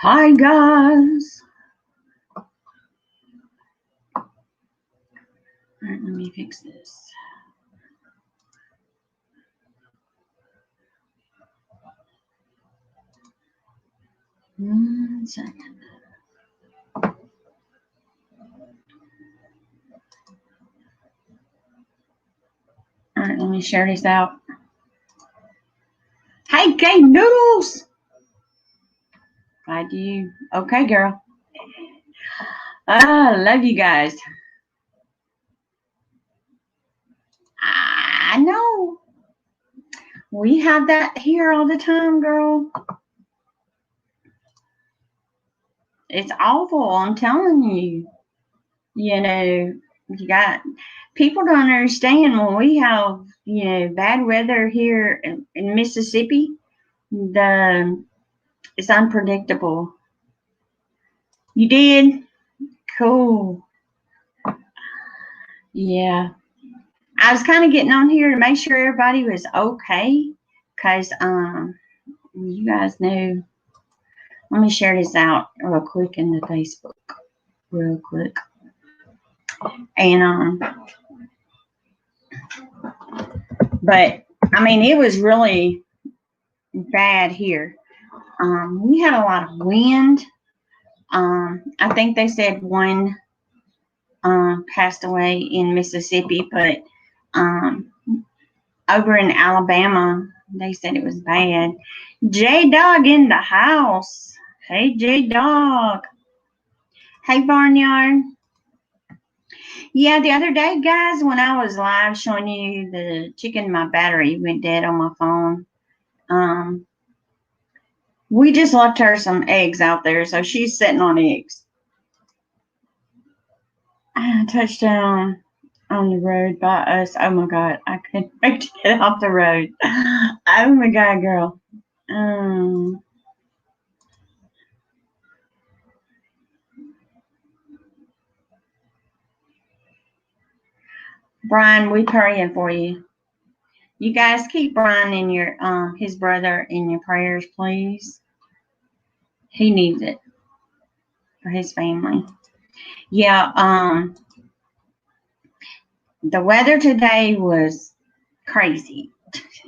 Hi guys. All right, let me fix this. One second. All right, let me share this out. Hey, Kay Noodles. Glad you. Okay, girl. Love you guys. I know. We have that here all the time, girl. It's awful. I'm telling you. You know, you got people don't understand when we have, bad weather here in Mississippi. It's unpredictable. You did? Cool. Yeah. I was kind of getting on here to make sure everybody was okay. Because you guys know. Let me share this out real quick in the Facebook. Real quick. And but I mean it was really bad here. We had a lot of wind. I think they said one passed away in Mississippi, but over in Alabama, they said it was bad. J Dog in the house. Hey, J Dog. Hey, Barnyard. Yeah, the other day, guys, when I was live showing you the chicken, my battery went dead on my phone. We just left her some eggs out there, so she's sitting on eggs. Touchdown on the road by us. Oh my God, I couldn't wait to get off the road. Oh my God, girl. Brian, we praying for you. You guys keep Brian and your his brother in your prayers, please. He needs it for his family. Yeah, the weather today was crazy.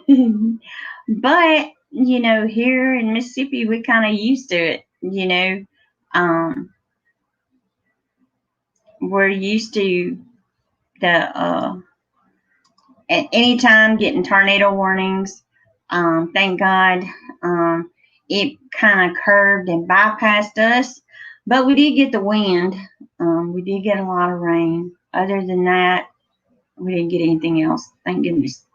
But, here in Mississippi we kind of used to it, we're used to the at any time getting tornado warnings. Thank God it kind of curved and bypassed us, but we did get the wind. We did get a lot of rain. Other than that, we didn't get anything else. Thank goodness.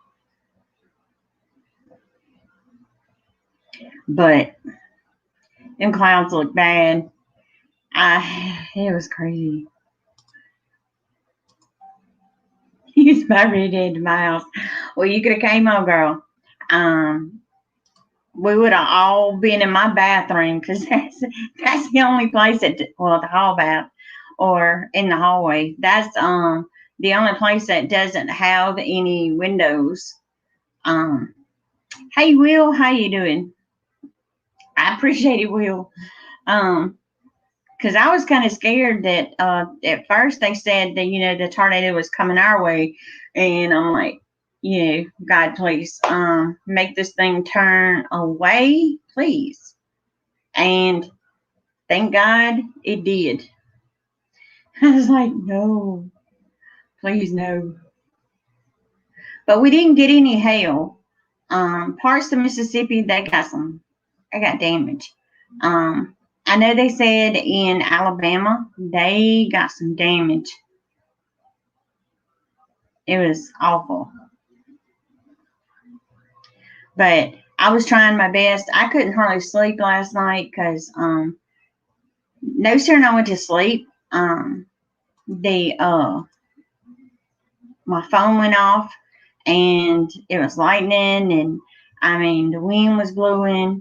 But them clouds look bad. It was crazy. He's about ready to head to my house. Well, you could have came on, girl. We would have all been in my bathroom because that's the only place the hall bath or in the hallway. That's the only place that doesn't have any windows. Hey Will, how you doing? I appreciate it, Will. Because I was kind of scared that at first they said that the tornado was coming our way, and I'm like, God, please make this thing turn away, please. And thank God it did. I was like, no, please no. But we didn't get any hail. Parts of Mississippi I got damage. I know they said in Alabama they got some damage. It was awful. But I was trying my best. I couldn't hardly sleep last night because no sooner I went to sleep, my phone went off and it was lightning, and I mean the wind was blowing.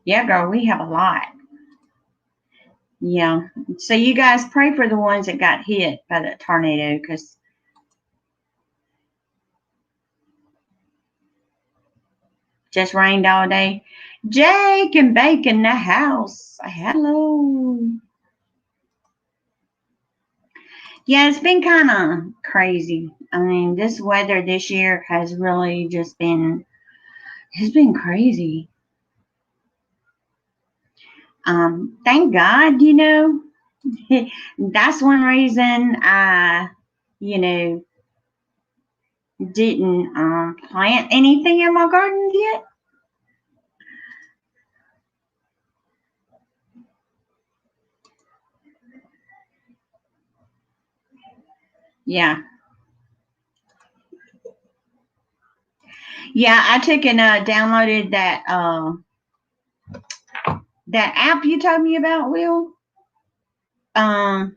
Yeah, girl, we have a lot. Yeah. So you guys pray for the ones that got hit by the tornado, because Just rained all day. Jake and Bake in the house. Hello. Yeah, it's been kind of crazy. I mean, this weather this year has really just been, it's been crazy. Thank God, that's one reason I, you know, didn't plant anything in my garden yet. Yeah. Yeah, I took and downloaded that app you told me about, Will. Um,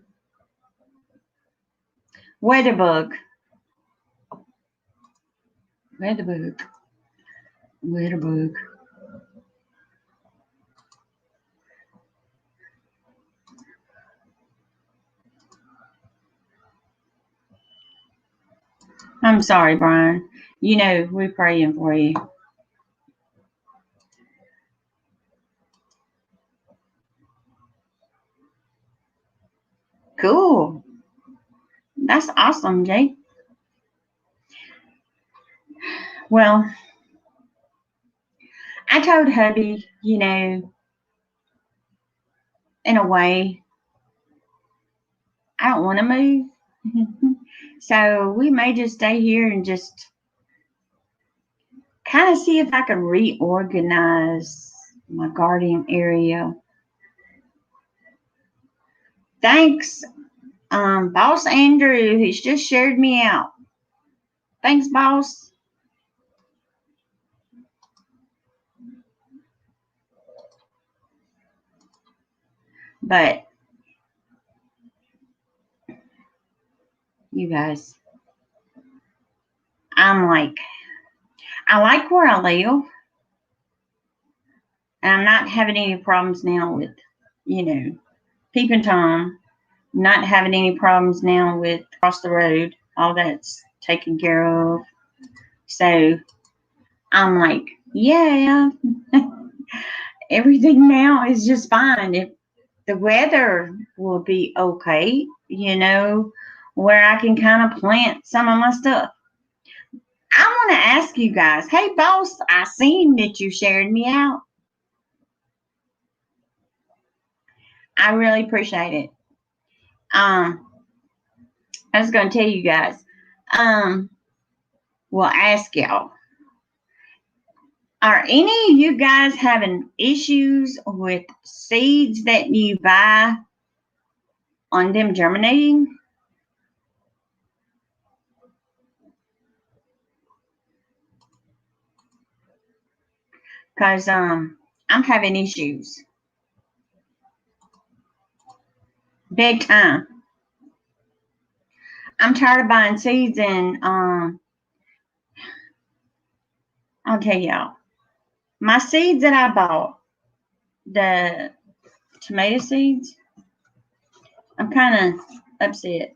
Weatherbug. Weatherbug. Weatherbug. I'm sorry, Brian. We're praying for you. Cool. That's awesome, Jake. Well, I told hubby, in a way, I don't want to move. So we may just stay here and just kind of see if I can reorganize my garden area. Thanks, Boss Andrew. He's just shared me out. Thanks, boss. But you guys, I like where I live. And I'm not having any problems now with, peeping Tom. Not having any problems now with across the road. All that's taken care of. So I'm like, yeah, everything now is just fine. If the weather will be okay, where I can kind of plant some of my stuff. I want to ask you guys, hey, boss, I seen that you shared me out. I really appreciate it. I was going to tell you guys, well, ask y'all, are any of you guys having issues with seeds that you buy on them germinating? Because I'm having issues. Big time. I'm tired of buying seeds and I'll tell y'all. My seeds that I bought, the tomato seeds, I'm kind of upset.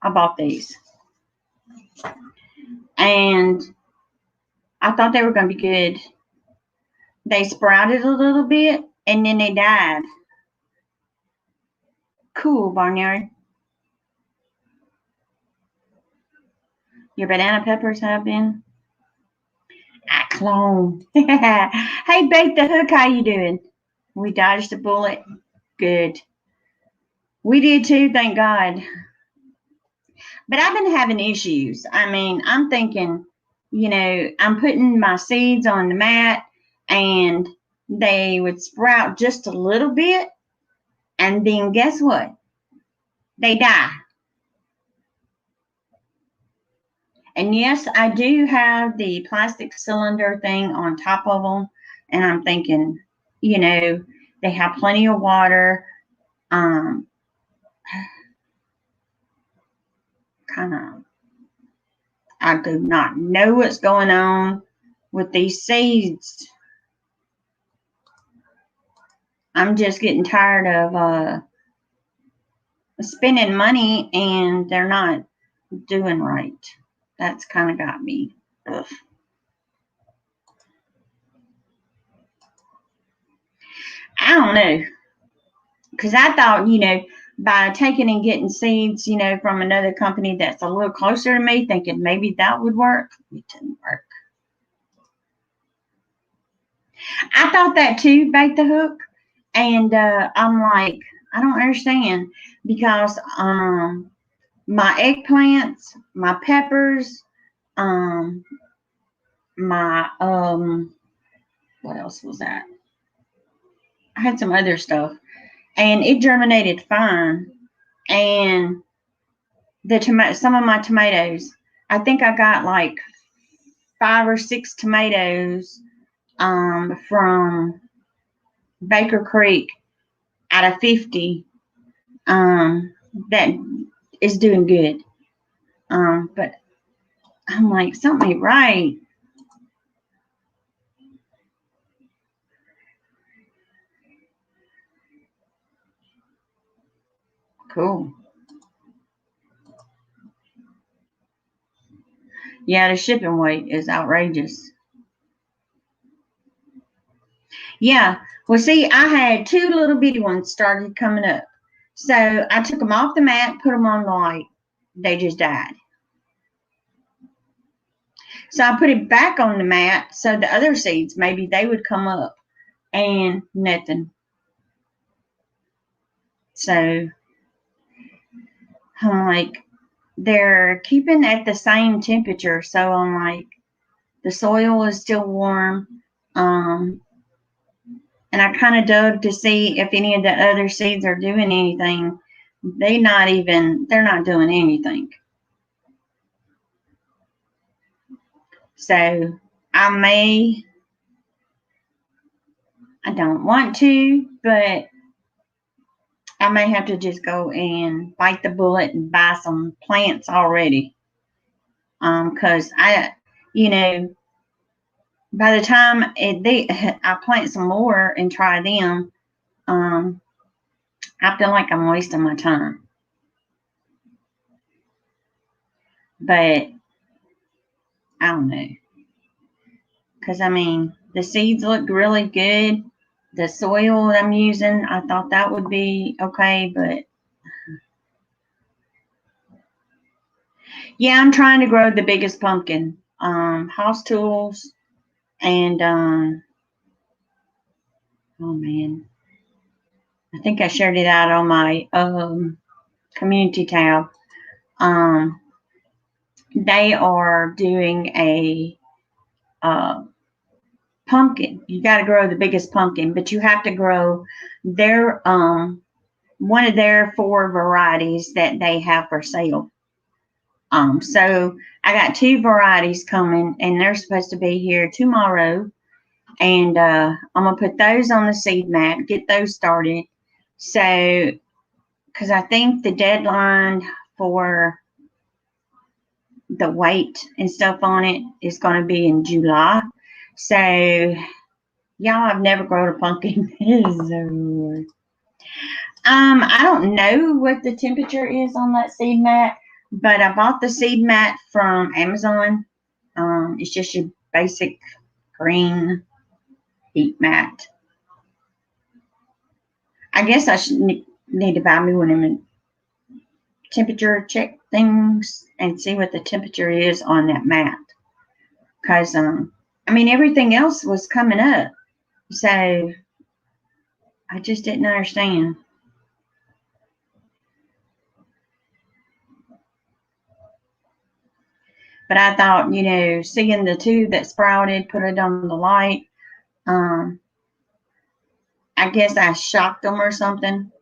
I bought these. And I thought they were going to be good. They sprouted a little bit and then they died. Cool, Barnyard. Your banana peppers have been? I clone. Hey, Bake the Hook, how you doing? We dodged a bullet. Good. We did too, thank God. But I've been having issues. I mean, I'm thinking, I'm putting my seeds on the mat and they would sprout just a little bit. And then guess what? They die. And yes, I do have the plastic cylinder thing on top of them. And I'm thinking, they have plenty of water. Kind of, I do not know what's going on with these seeds. I'm just getting tired of spending money and they're not doing right. That's kind of got me. Ugh. I don't know. Because I thought, by taking and getting seeds, from another company that's a little closer to me, thinking maybe that would work. It didn't work. I thought that too, Bait the Hook. And I'm like, I don't understand because my eggplants, my peppers, um, my what else was that? I had some other stuff, and it germinated fine. And some of my tomatoes, I think I got like 5 or 6 tomatoes from Baker Creek out of 50 that is doing good. But I'm like, something ain't right. Cool. Yeah, the shipping weight is outrageous. Yeah. Well, see, I had 2 little bitty ones started coming up. So I took them off the mat, put them on the light. They just died. So I put it back on the mat so the other seeds, maybe they would come up, and nothing. So I'm like, they're keeping at the same temperature. So I'm like, the soil is still warm. And I kind of dug to see if any of the other seeds are doing anything. They're not doing anything. So I don't want to, but I may have to just go and bite the bullet and buy some plants already. Cause you know, by the time I plant some more and try them, um, I feel like I'm wasting my time. But I don't know. Cause I mean, the seeds look really good. The soil I'm using, I thought that would be okay, but yeah, I'm trying to grow the biggest pumpkin. House tools and oh man, I think I shared it out on my community tab. Um, they are doing a uh, pumpkin. You got to grow the biggest pumpkin, but you have to grow their one of their 4 varieties that they have for sale. So I got 2 varieties coming, and they're supposed to be here tomorrow. And I'm gonna put those on the seed mat, get those started. So, because I think the deadline for the weight and stuff on it is going to be in July. So, y'all, I've never grown a pumpkin. It is so I don't know what the temperature is on that seed mat, but I bought the seed mat from Amazon. It's just your basic green heat mat. I guess I should need to buy me one of them temperature check things and see what the temperature is on that mat. Because, I mean, everything else was coming up. So I just didn't understand. But I thought, seeing the 2 that sprouted, put it on the light. I guess I shocked them or something.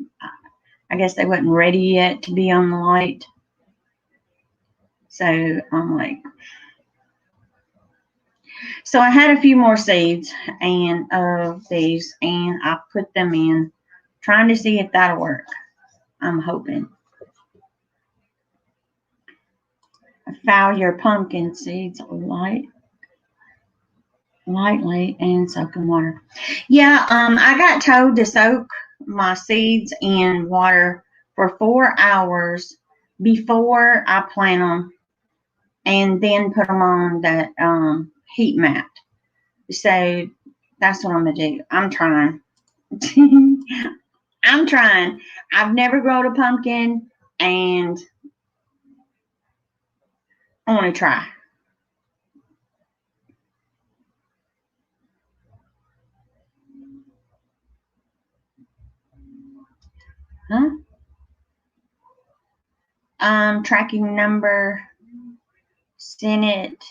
I guess they wasn't ready yet to be on the light. So I'm like, so I had a few more seeds and of these, and I put them in, trying to see if that'll work. I'm hoping. Foul your pumpkin seeds lightly and soak in water. Yeah, I got told to soak my seeds in water for 4 hours before I plant them, and then put them on that heat mat. So that's what I'm gonna do. I'm trying. I'm trying. I've never grown a pumpkin, and I want to try. Huh? Tracking number sent it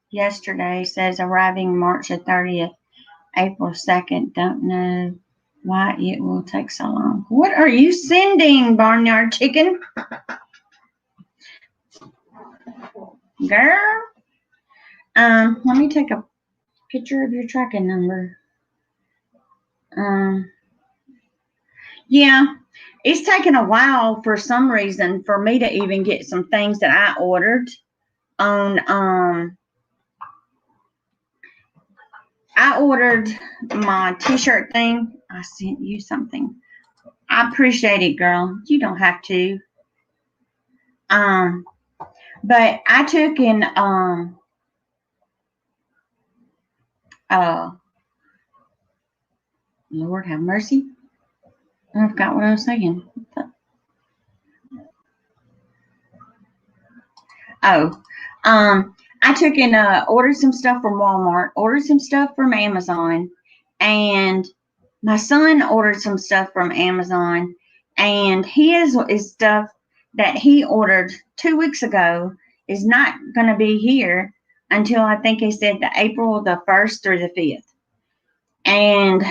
yesterday, says arriving March the 30th, April 2nd. Don't know why it will take so long. What are you sending, Barnyard Chicken? Girl? Let me take a picture of your tracking number. Yeah, it's taken a while for some reason for me to even get some things that I ordered on I ordered my t-shirt thing. I sent you something. I appreciate it, girl. You don't have to. But I took in Lord have mercy. I forgot what I was saying. I took in ordered some stuff from Walmart, ordered some stuff from Amazon, and my son ordered some stuff from Amazon, and his is stuff that he ordered 2 weeks ago is not going to be here until I think he said the April the 1st through the 5th. And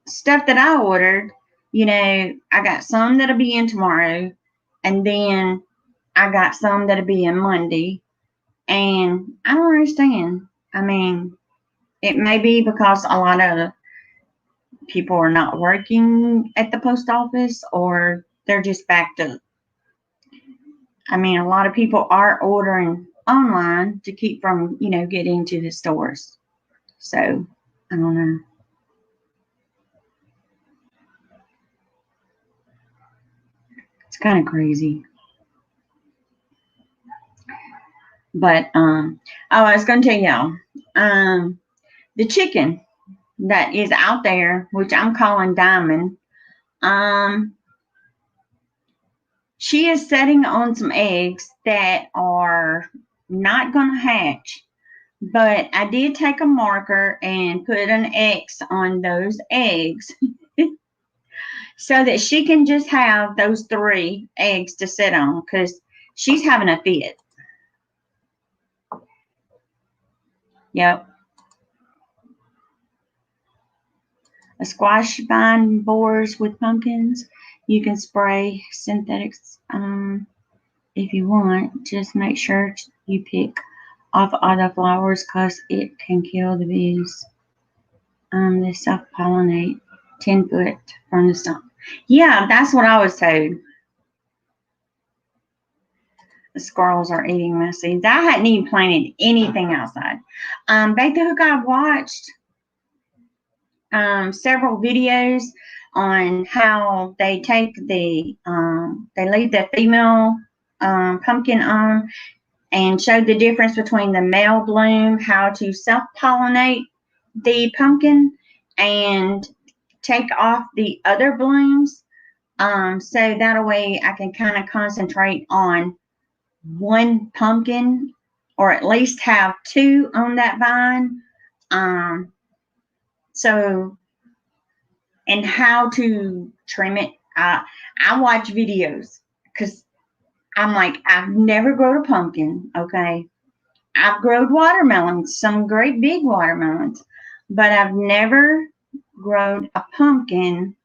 stuff that I ordered, I got some that'll be in tomorrow, and then I got some that'll be in Monday. And I don't understand. I mean, it may be because a lot of people are not working at the post office, or they're just backed up. I mean, a lot of people are ordering online to keep from, getting to the stores. So, I don't know. It's kind of crazy. But I was going to tell y'all, the chicken that is out there, which I'm calling Diamond, she is setting on some eggs that are not going to hatch. But I did take a marker and put an X on those eggs so that she can just have those 3 eggs to sit on, because she's having a fit. Yep. A squash vine borers with pumpkins. You can spray synthetics if you want. Just make sure you pick off other flowers because it can kill the bees. They self-pollinate 10 foot from the stump. Yeah, that's what I was told. The squirrels are eating my seeds. I hadn't even planted anything outside. Bake the Hook, I've watched several videos on how they take they leave the female pumpkin on and show the difference between the male bloom, how to self-pollinate the pumpkin and take off the other blooms. So that way I can kind of concentrate on one pumpkin, or at least have 2 on that vine. So, and how to trim it. I watch videos because I'm like, I've never grown a pumpkin. Okay. I've grown watermelons, some great big watermelons, but I've never grown a pumpkin.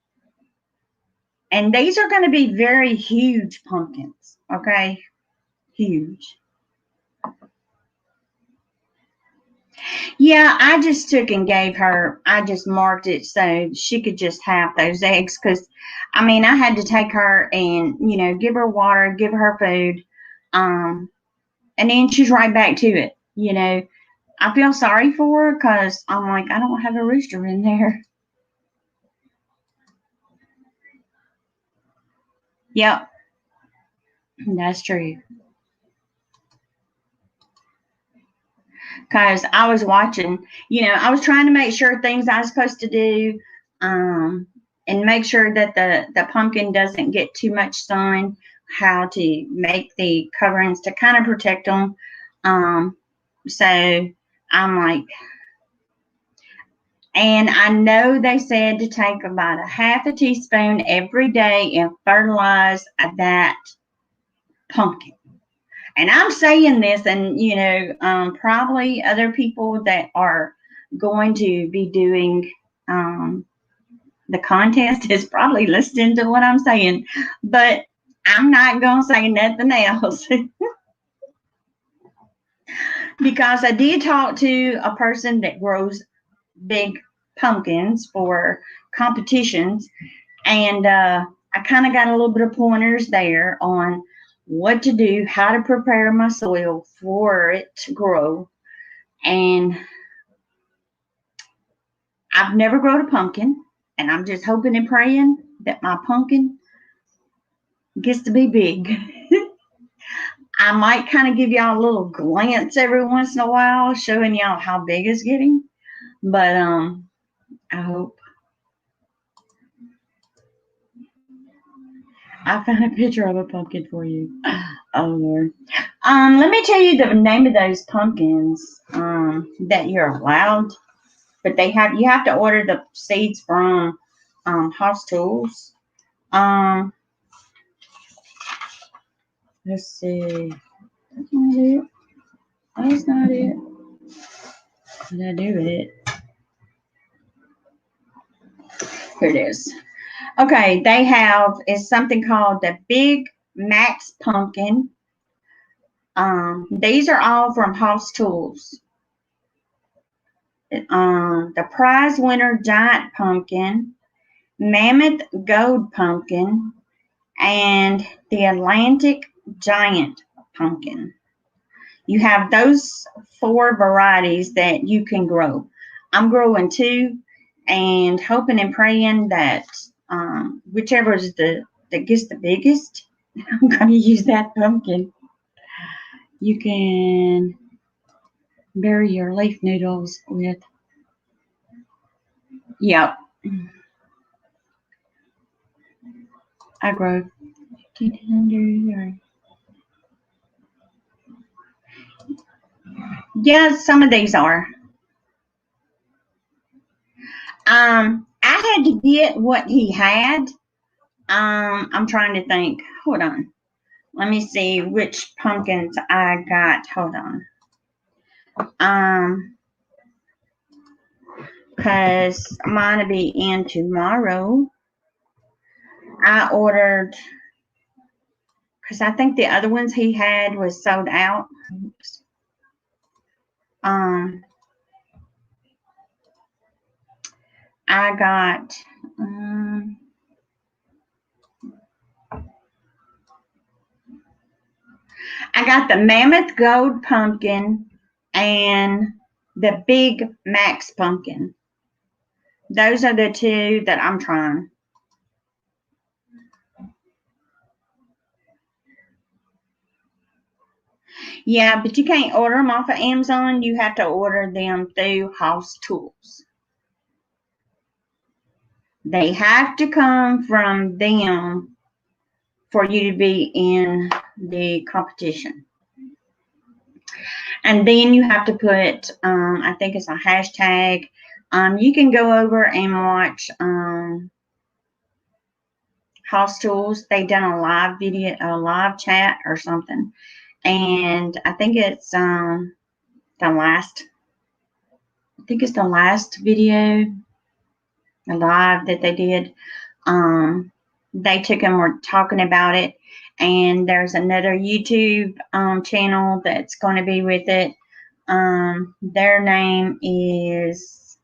And these are going to be very huge pumpkins. Okay. Huge. Yeah, I just took and gave her, I just marked it so she could just have those eggs, because, I mean, I had to take her and, give her water, give her food, and then she's right back to it, I feel sorry for her because I'm like, I don't have a rooster in there. Yep, that's true. Because I was watching, I was trying to make sure things I was supposed to do and make sure that the pumpkin doesn't get too much sun, how to make the coverings to kind of protect them. So I'm like, and I know they said to take about a half a teaspoon every day and fertilize that pumpkin. And I'm saying this, and probably other people that are going to be doing the contest is probably listening to what I'm saying, but I'm not going to say nothing else. Because I did talk to a person that grows big pumpkins for competitions, and I kind of got a little bit of pointers there on what to do, how to prepare my soil for it to grow. And I've never grown a pumpkin, and I'm just hoping and praying that my pumpkin gets to be big. I might kind of give y'all a little glance every once in a while, showing y'all how big it's getting. But I hope. I found a picture of a pumpkin for you. Oh Lord. Let me tell you the name of those pumpkins that you're allowed, but you have to order the seeds from House Tools. Let's see. That's not it. That's not it. What did I do with it? Here it is. Okay, they have is something called the Big Max Pumpkin. These are all from House Tools. The prize winner giant pumpkin, mammoth gold pumpkin, and the Atlantic giant pumpkin. You have those 4 varieties that you can grow. I'm growing 2 and hoping and praying that whichever is that gets the biggest, I'm going to use that pumpkin. You can bury your leaf noodles with. Yep. I grow 1,500. Yeah, some of these are. I had to get what he had. I'm trying to think. Hold on. Let me see which pumpkins I got. Hold on. Because mine will be in tomorrow. I ordered, because I think the other ones he had was sold out. Oops. I got the Mammoth Gold Pumpkin and the Big Max Pumpkin. Those are the 2 that I'm trying. Yeah, but you can't order them off of Amazon. You have to order them through House Tools. They have to come from them for you to be in the competition. And then you have to put, I think it's a hashtag. You can go over and watch House Tools. They done a live video, a live chat or something. And I think it's the last video, the live that they did. They took and were talking about it. And there's another YouTube channel that's going to be with it. Their name is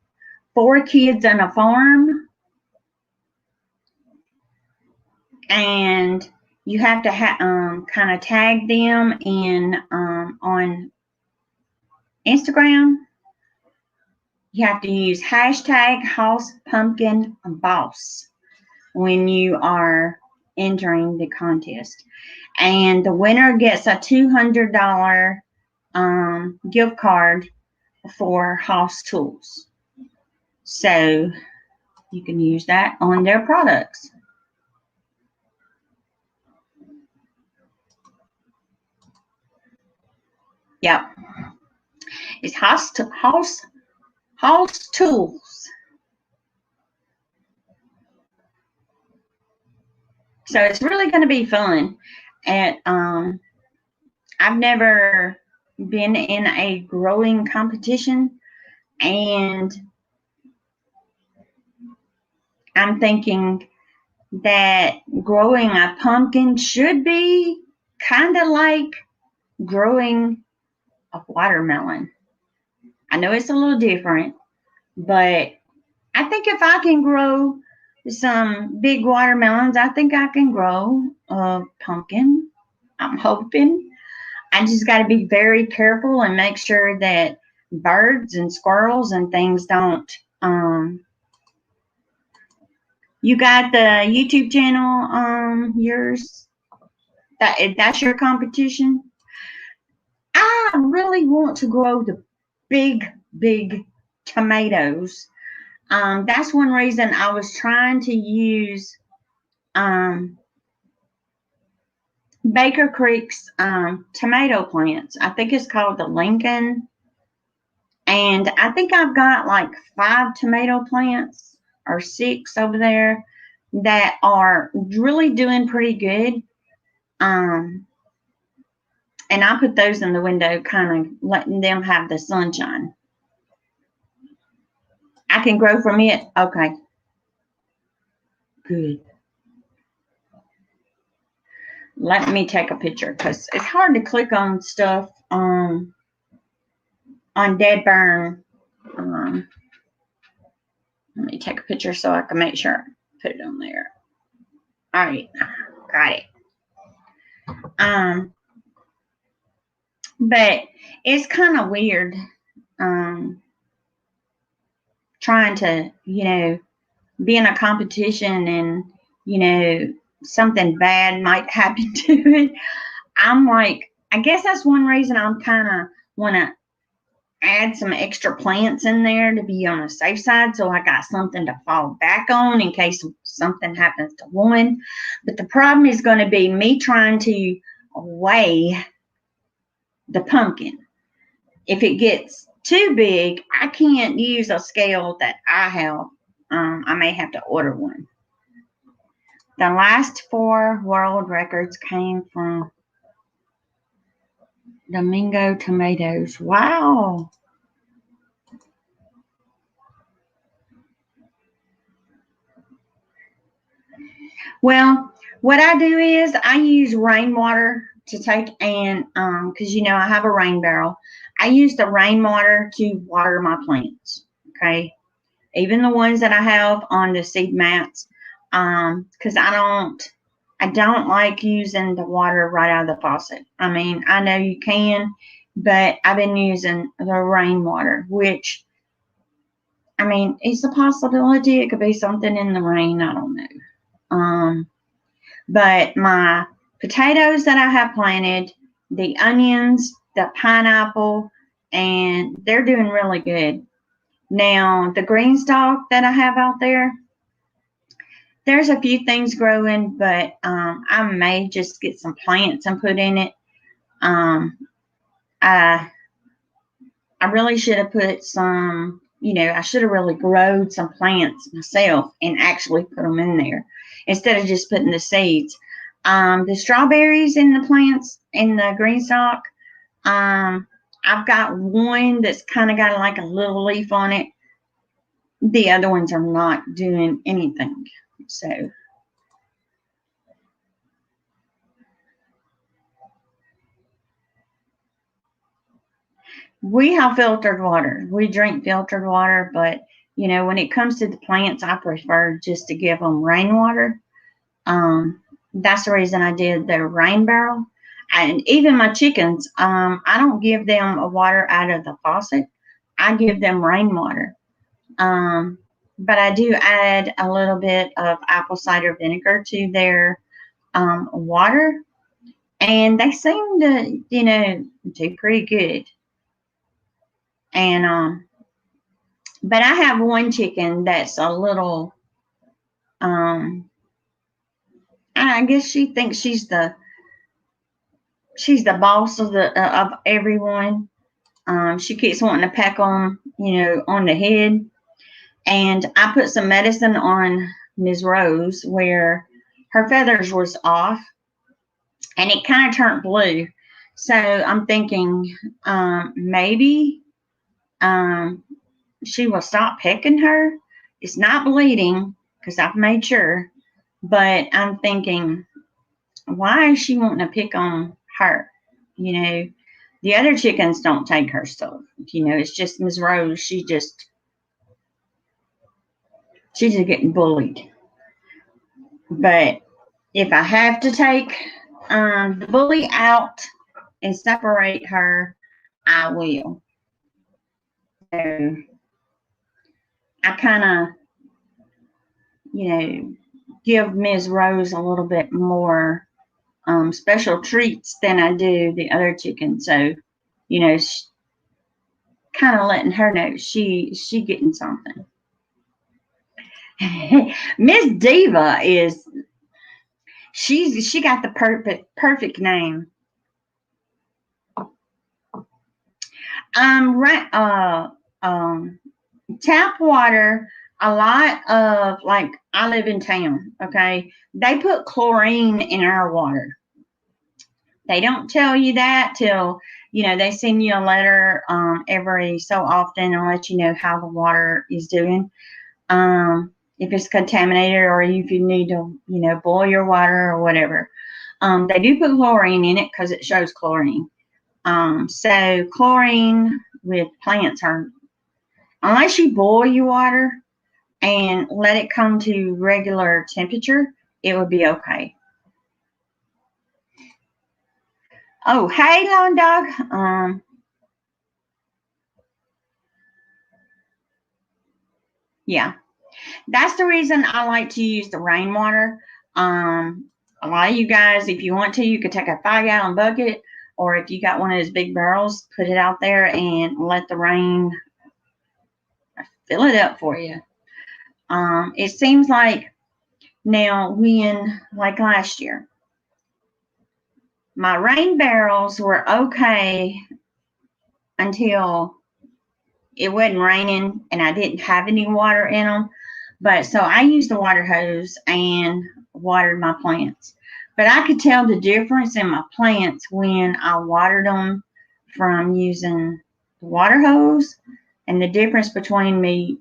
4 Kids on a Farm. And you have to kind of tag them in on Instagram. You have to use hashtag House Pumpkin Boss when you are entering the contest. And the winner gets a $200 gift card for House Tools. So you can use that on their products. Yep. It's House Tools. So it's really going to be fun. And I've never been in a growing competition, and I'm thinking that growing a pumpkin should be kind of like growing a watermelon. I know it's a little different, but I think if I can grow some big watermelons, I think I can grow a pumpkin. I'm hoping. I just got to be very careful and make sure that birds and squirrels and things don't. You got the YouTube channel, yours? That's your competition? I really want to grow the big tomatoes. That's one reason I was trying to use Baker Creek's tomato plants. I think it's called the Lincoln. And I think I've got like 5 tomato plants or 6 over there that are really doing pretty good. And I put those in the window, kind of letting them have the sunshine. I can grow from it. Okay. Good. Let me take a picture because it's hard to click on stuff on Dead Burn. Let me take a picture so I can make sure I put it on there. All right, got it. But it's kind of weird trying to, be in a competition and, something bad might happen to it. I'm like, I guess that's one reason I'm kind of want to add some extra plants in there to be on the safe side, so I got something to fall back on in case something happens to one. But the problem is going to be me trying to weigh the pumpkin. If it gets too big, I can't use a scale that I have. I may have to order one. The last 4 world records came from Domingo tomatoes. Wow. Well, what I do is I use rainwater to take and because I have a rain barrel. I use the rainwater to water my plants. Okay. Even the ones that I have on the seed mats. Because I don't like using the water right out of the faucet. I mean, I know you can, but I've been using the rainwater, which, I mean, it's a possibility. It could be something in the rain. I don't know. But my potatoes that I have planted, the onions, the pineapple, and they're doing really good. Now, the green stalk that I have out there's a few things growing, but I may just get some plants and put in it. I really should have put some, I should have really growed some plants myself and actually put them in there instead of just putting the seeds. The strawberries in the plants in the green stalk, I've got one that's kind of got like a little leaf on it. The other ones are not doing anything. So we have filtered water. We drink filtered water, but when it comes to the plants, I prefer just to give them rainwater. That's the reason I did the rain barrel. And even my chickens, I don't give them a water out of the faucet. I give them rainwater. But I do add a little bit of apple cider vinegar to their water, and they seem to, do pretty good. And but I have one chicken that's a little I guess she thinks she's the boss of everyone. She keeps wanting to peck on, on the head. And I put some medicine on Ms. Rose where her feathers was off, and it kind of turned blue. So I'm thinking maybe she will stop pecking her. It's not bleeding because I've made sure, but I'm thinking, why is she wanting to pick on her? The other chickens don't take her stuff. It's just Ms. Rose. She's just getting bullied. But if I have to take the bully out and separate her, I will. So I kind of, give Ms. Rose a little bit more special treats than I do the other chicken. So, kind of letting her know she getting something. Miss Diva she got the perfect name. Right. Tap water. A lot of, like, I live in town. Okay, they put chlorine in our water. They don't tell you that till they send you a letter every so often and let you know how the water is doing. If it's contaminated or if you need to, boil your water or whatever. They do put chlorine in it because it shows chlorine. So chlorine with plants are, unless you boil your water and let it come to regular temperature, it would be okay. Oh, hey, Lone Dog. Yeah. That's the reason I like to use the rainwater. A lot of you guys, if you want to, you could take a 5-gallon bucket, or if you got one of those big barrels, put it out there and let the rain fill it up for you. It seems like now like last year, my rain barrels were okay until it wasn't raining and I didn't have any water in them. But so I used the water hose and watered my plants. But I could tell the difference in my plants when I watered them from using the water hose, and the difference between me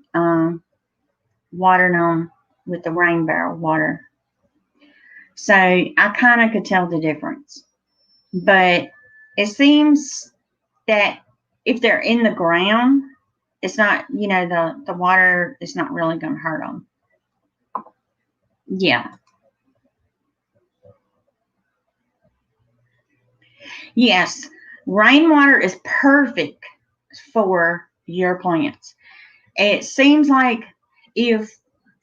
watering them with the rain barrel water. So I kind of could tell the difference. But it seems that if they're in the ground, it's not, the water is not really going to hurt them. Yeah. Yes, rainwater is perfect for your plants. It seems like if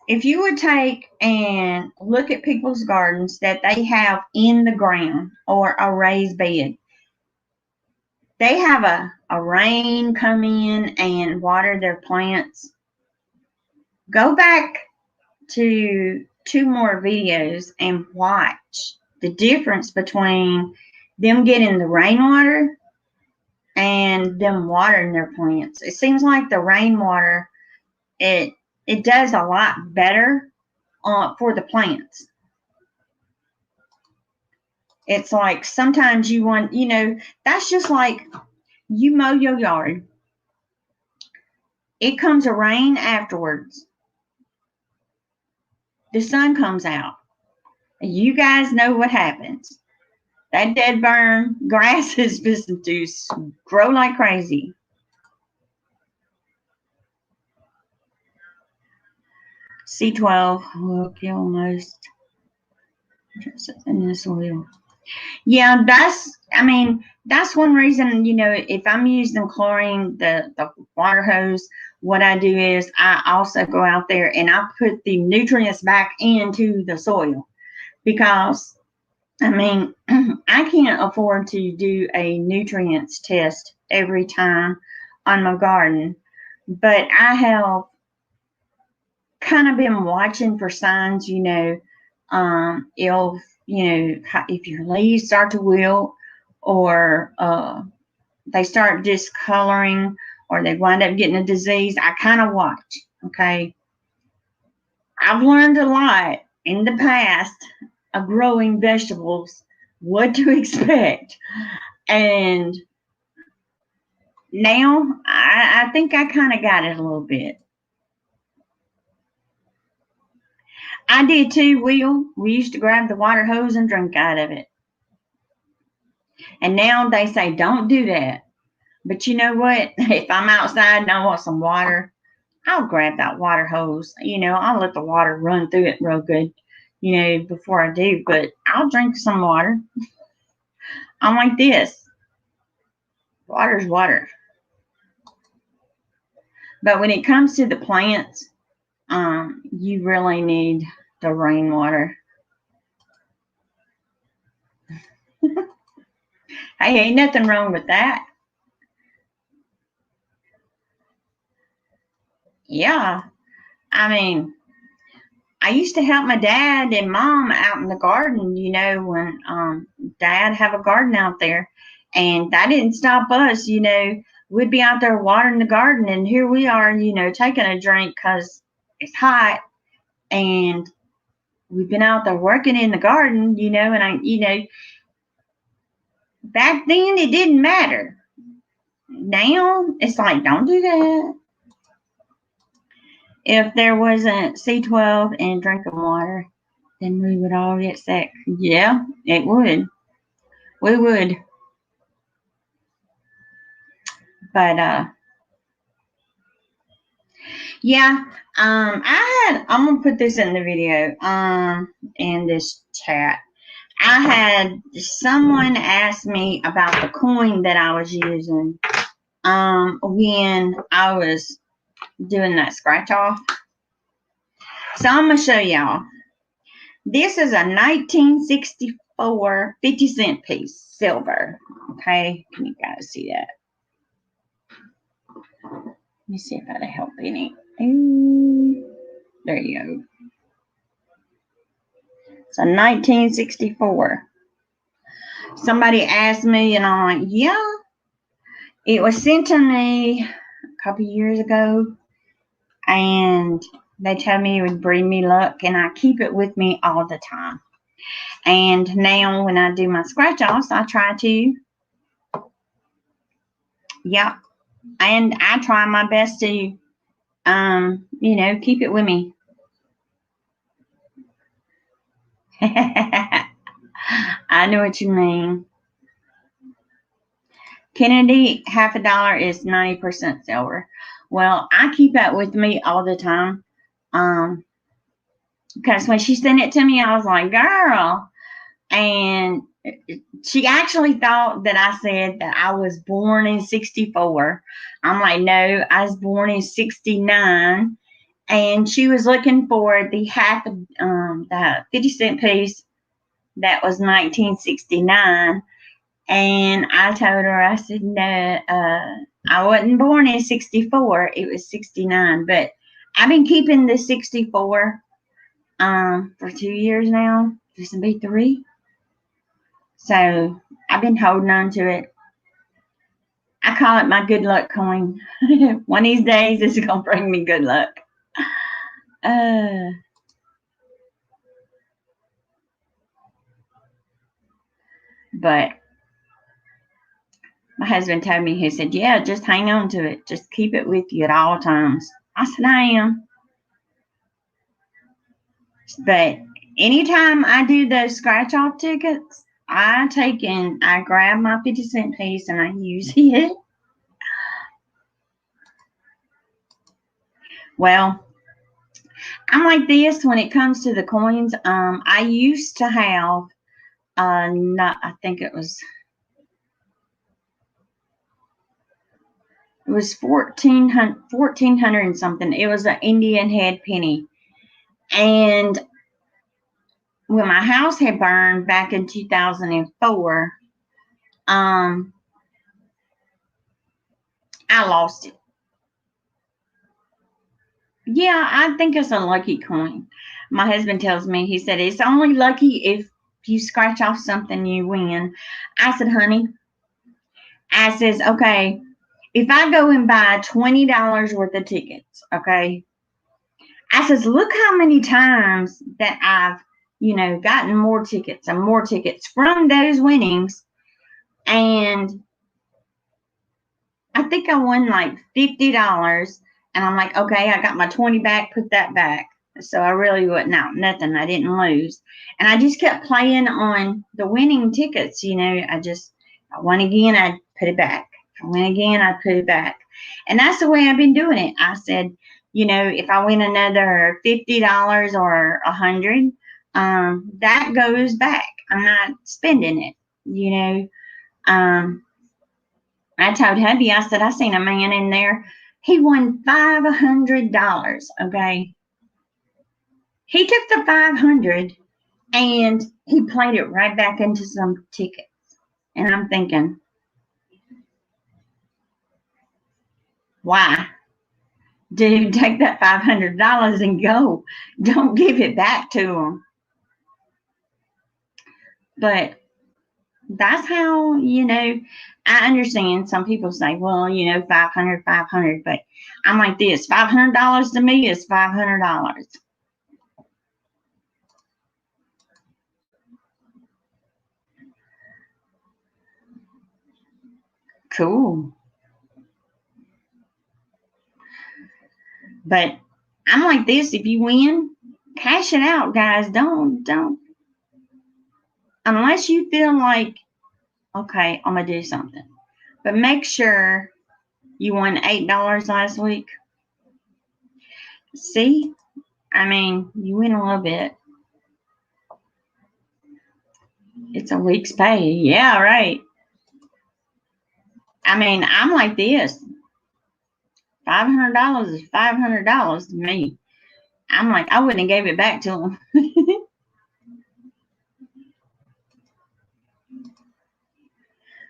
you would take and look at people's gardens that they have in the ground or a raised bed, they have a rain come in and water their plants. Go back to 2 more videos and watch the difference between them getting the rainwater and them watering their plants. It seems like the rainwater, it does a lot better for the plants. It's like sometimes you want, that's just like you mow your yard. It comes a rain afterwards. The sun comes out. You guys know what happens. That dead burn grass is supposed to grow like crazy. C12 will kill most in the soil. Yeah, that's one reason, if I'm using chlorine, the water hose, what I do is I also go out there and I put the nutrients back into the soil, because I can't afford to do a nutrients test every time on my garden, but I have kind of been watching for signs, if your leaves start to wilt, or they start discoloring, or they wind up getting a disease. I kind of watch, okay? I've learned a lot in the past of growing vegetables, what to expect. And now I think I kind of got it a little bit. I did too, Will. We used to grab the water hose and drink out of it. And now they say, don't do that. But you know what? If I'm outside and I want some water, I'll grab that water hose. I'll let the water run through it real good, before I do. But I'll drink some water. I'm like this. Water's water. But when it comes to the plants, you really need the rainwater. Hey, ain't nothing wrong with that. Yeah. I mean, I used to help my dad and mom out in the garden, when dad have a garden out there. And that didn't stop us, we'd be out there watering the garden, and here we are, taking a drink because it's hot. And we've been out there working in the garden, and back then it didn't matter. Now it's like, don't do that. If there wasn't C12 and drinking water, then we would all get sick. Yeah, it would. We would. But yeah, I'm gonna put this in the video, in this chat. I had someone ask me about the coin that I was using, when I was doing that scratch off. So I'm gonna show y'all. This is a 1964 50-cent piece, silver. Okay, can you guys see that? Let me see if that'll help any. There you go. It's a 1964. Somebody asked me, and I'm like, yeah. It was sent to me a couple years ago, and they told me it would bring me luck, and I keep it with me all the time. And now when I do my scratch offs, I try to, yeah, and I try my best to, keep it with me. I know what you mean. Kennedy, $50 is 90% silver. Well, I keep that with me all the time. Because when she sent it to me, I was like, girl. And she actually thought that I said that I was born in 64. I'm like, no, I was born in 69. And she was looking for the the 50-cent piece that was 1969. And I told her, I said, no, I wasn't born in 64. It was 69. But I've been keeping the 64 for 2 years now. This will be 3. So I've been holding on to it. I call it my good luck coin. One of these days, it's going to bring me good luck. But my husband told me, he said, yeah, just hang on to it. Just keep it with you at all times. I said, I am. But anytime I do those scratch off tickets, I grab my 50-cent piece and I use it. Well, I'm like this when it comes to the coins. I used to have, I think it was 1400 and something. It was an Indian head penny. And when my house had burned back in 2004, I lost it. Yeah, I think it's a lucky coin. My husband tells me, he said, it's only lucky if you scratch off something you win. I said, honey, I says, okay, if I go and buy $20 worth of tickets, okay, I says, look how many times that I've, gotten more tickets and more tickets from those winnings. And I think I won like $50. And I'm like, okay, I got my 20 back, put that back. So I really wasn't out nothing. I didn't lose. And I just kept playing on the winning tickets. I won again, I'd put it back. If I win again, I'd put it back. And that's the way I've been doing it. I said, if I win another $50 or 100, that goes back. I'm not spending it, you know. I told hubby, I said, I seen a man in there. He won $500. Okay. He took the 500 and he played it right back into some tickets. And I'm thinking, why? Dude, take that $500 and go. Don't give it back to him. But that's how, I understand some people say, well, 500, 500. But I'm like this, $500 to me is $500. Cool. But I'm like this, if you win, cash it out, guys. Don't unless you feel like, okay, I'm gonna do something. But make sure you won $8 last week. See? I mean, you win a little bit. It's a week's pay. Yeah, right. I mean, I'm like this. $500 is $500 to me. I'm like, I wouldn't have gave it back to him.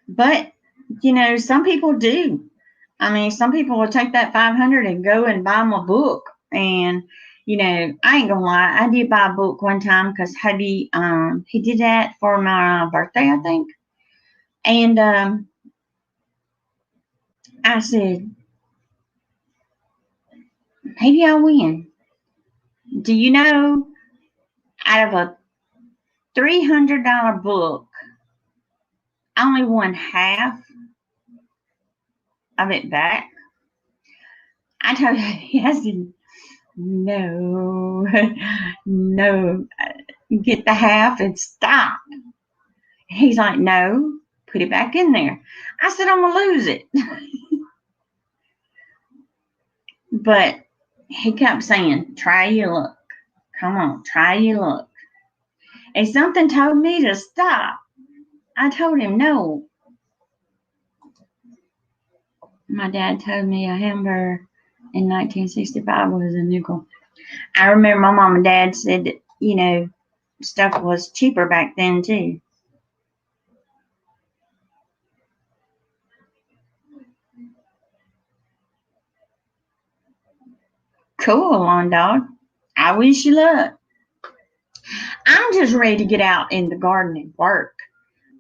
But some people do. I mean, some people will take that 500 and go and buy them a book. And I ain't gonna lie, I did buy a book one time because hubby, he did that for my birthday, I think. And I said, maybe I'll win. Do you know, out of a $300 book, I only won half of it back. I told him, I said, no, no, get the half and stop. He's like, no, put it back in there. I said, I'm going to lose it. But he kept saying, try your luck. Come on, try your luck. And something told me to stop. I told him no. My dad told me a hamburger in 1965 was a nickel. I remember my mom and dad said that, stuff was cheaper back then too. Cool, lawn dog. I wish you luck. I'm just ready to get out in the garden and work.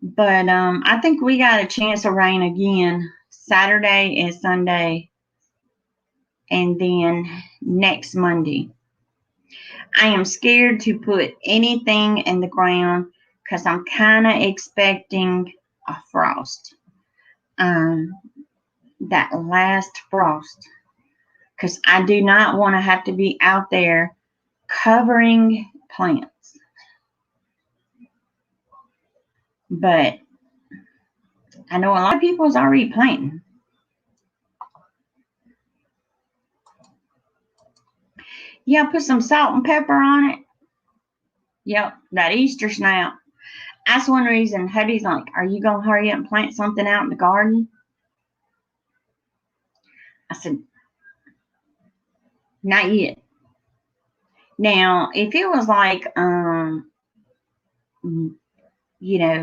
But I think we got a chance of rain again Saturday and Sunday, and then next Monday. I am scared to put anything in the ground because I'm kind of expecting a frost. Um, that last frost, because I do not want to have to be out there covering plants. But I know a lot of people is already planting. Yeah, put some salt and pepper on it. Yep, that Easter snap. That's one reason hubby's like, are you going to hurry up and plant something out in the garden? I said, not yet. Now, if it was like,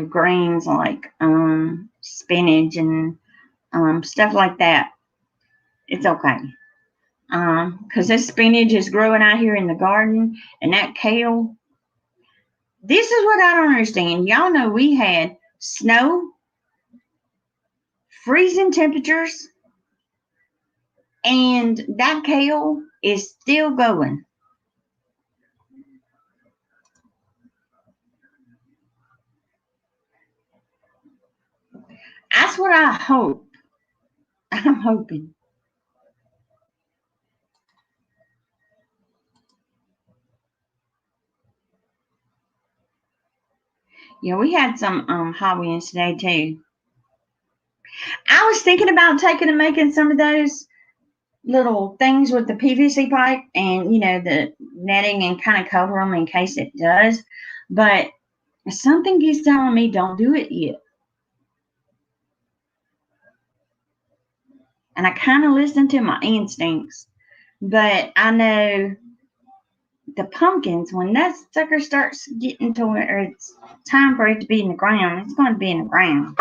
greens like spinach and stuff like that, it's okay. Because this spinach is growing out here in the garden, and that kale. This is what I don't understand. Y'all know we had snow, freezing temperatures, and that kale is still going. That's what I hope. I'm hoping. Yeah, we had some hot winds today too. I was thinking about taking and making some of those little things with the PVC pipe and the netting and kind of cover them in case it does. But something keeps telling me don't do it yet. And I kind of listen to my instincts. But I know the pumpkins, when that sucker starts getting to where it's time for it to be in the ground, it's going to be in the ground.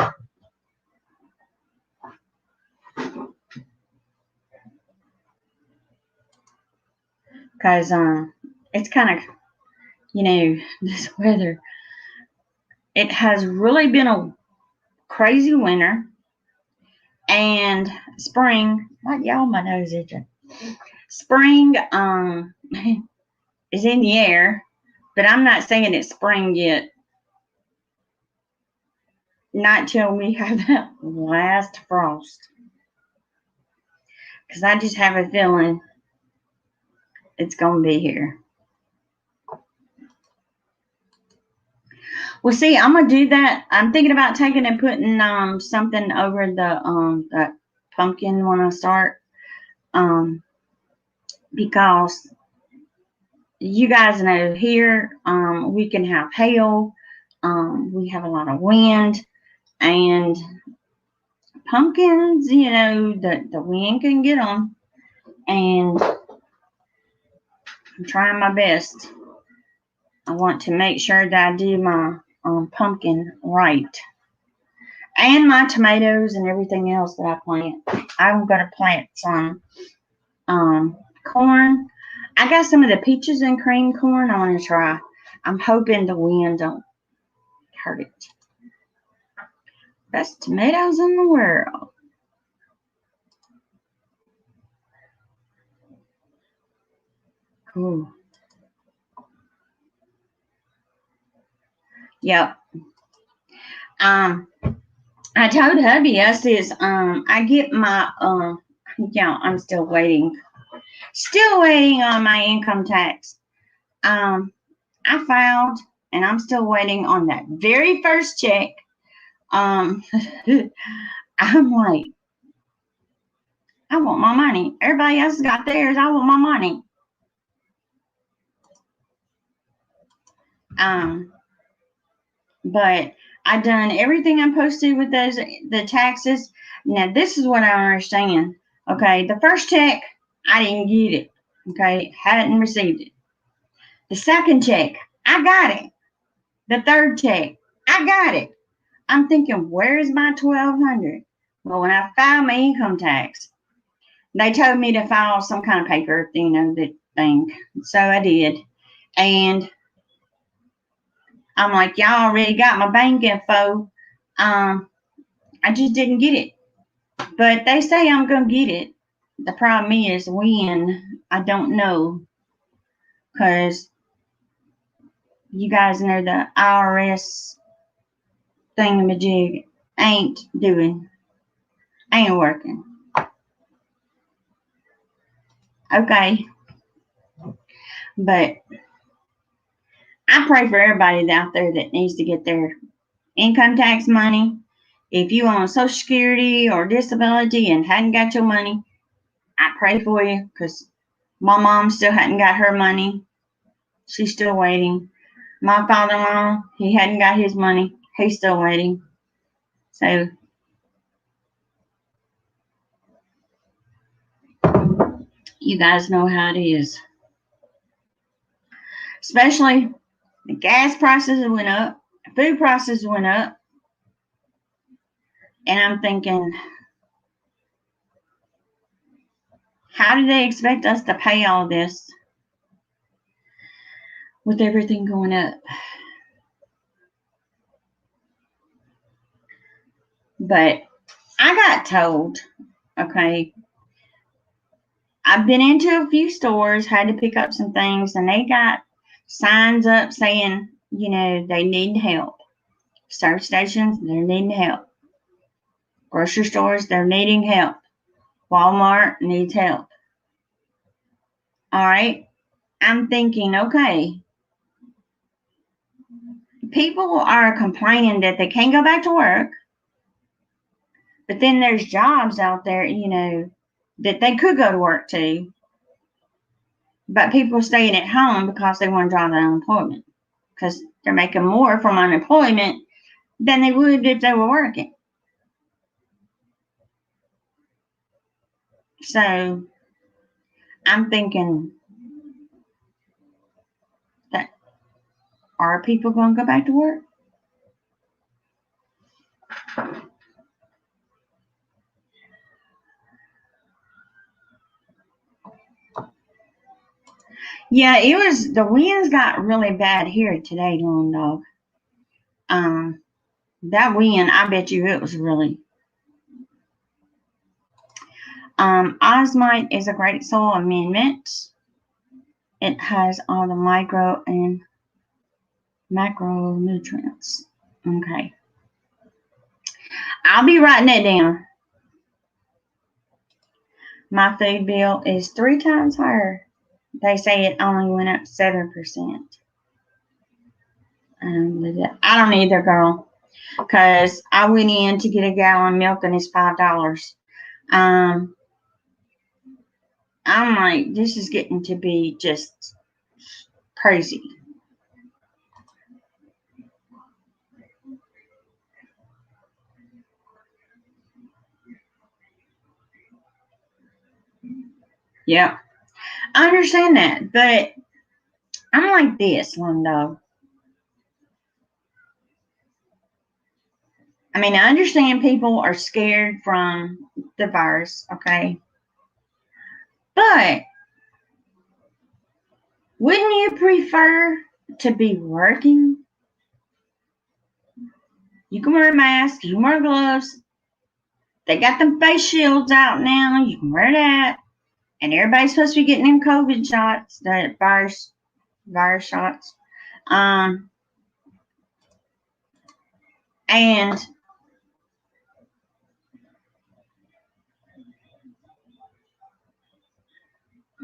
Because it's kind of, this weather, it has really been a crazy winter. And spring, what y'all, my nose itching. Spring is in the air, but I'm not saying it's spring yet. Not till we have that last frost. Because I just have a feeling it's going to be here. Well, see, I'm going to do that. I'm thinking about taking and putting something over the pumpkin when I start. Because you guys know here we can have hail. We have a lot of wind. And pumpkins, the wind can get them. And I'm trying my best. I want to make sure that I do my pumpkin right. And my tomatoes and everything else that I plant. I'm going to plant some corn. I got some of the peaches and cream corn I want to try. I'm hoping the wind don't hurt it. Best tomatoes in the world. Cool. Yep. I told hubby I says I get my I'm still waiting. Still waiting on my income tax. I filed and I'm still waiting on that very first check. I'm like, I want my money. Everybody else got theirs. I want my money. But I done everything I'm supposed to with the taxes. Now this is what I understand. Okay, the first check I didn't get it. Okay, hadn't received it. The second check I got it. The third check I got it. I'm thinking, where's my $1,200? Well, when I filed my income tax, they told me to file some kind of paper, that thing. So I did. And I'm like, y'all already got my bank info. I just didn't get it. But they say I'm going to get it. The problem is when, I don't know. Because you guys know the IRS thingamajig ain't working. Okay. But I pray for everybody out there that needs to get their income tax money. If you on Social Security or disability and hadn't got your money, I pray for you because my mom still hadn't got her money. She's still waiting. My father-in-law, he hadn't got his money. He's still waiting. So you guys know how it is. Especially the gas prices went up, food prices went up. And I'm thinking, How do they expect us to pay all this with everything going up? But I got told, okay, I've been into a few stores, had to pick up some things, and they got signs up saying, they need help. Service stations, they're needing help. Grocery stores, they're needing help. Walmart needs help. All right. I'm thinking, okay, people are complaining that they can't go back to work, but then there's jobs out there, that they could go to work to, but people are staying at home because they want to draw the unemployment because they're making more from unemployment than they would if they were working. So I'm thinking that are people going to go back to work? Yeah, the winds got really bad here today, Long Dog. That wind, I bet you it was really. Osmite is a great soil amendment. It has all the micro and macronutrients. Okay. I'll be writing it down. My food bill is 3 times higher. They say it only went up 7%. I don't believe it. I don't either, girl. Because I went in to get a gallon of milk and it's $5. I'm like, this is getting to be just crazy. Yeah, I understand that, but I'm like this, Long Dog. I mean, I understand people are scared from the virus, okay? But wouldn't you prefer to be working? You can wear a mask, you can wear gloves. They got them face shields out now. You can wear that. And everybody's supposed to be getting them COVID shots, the virus shots. And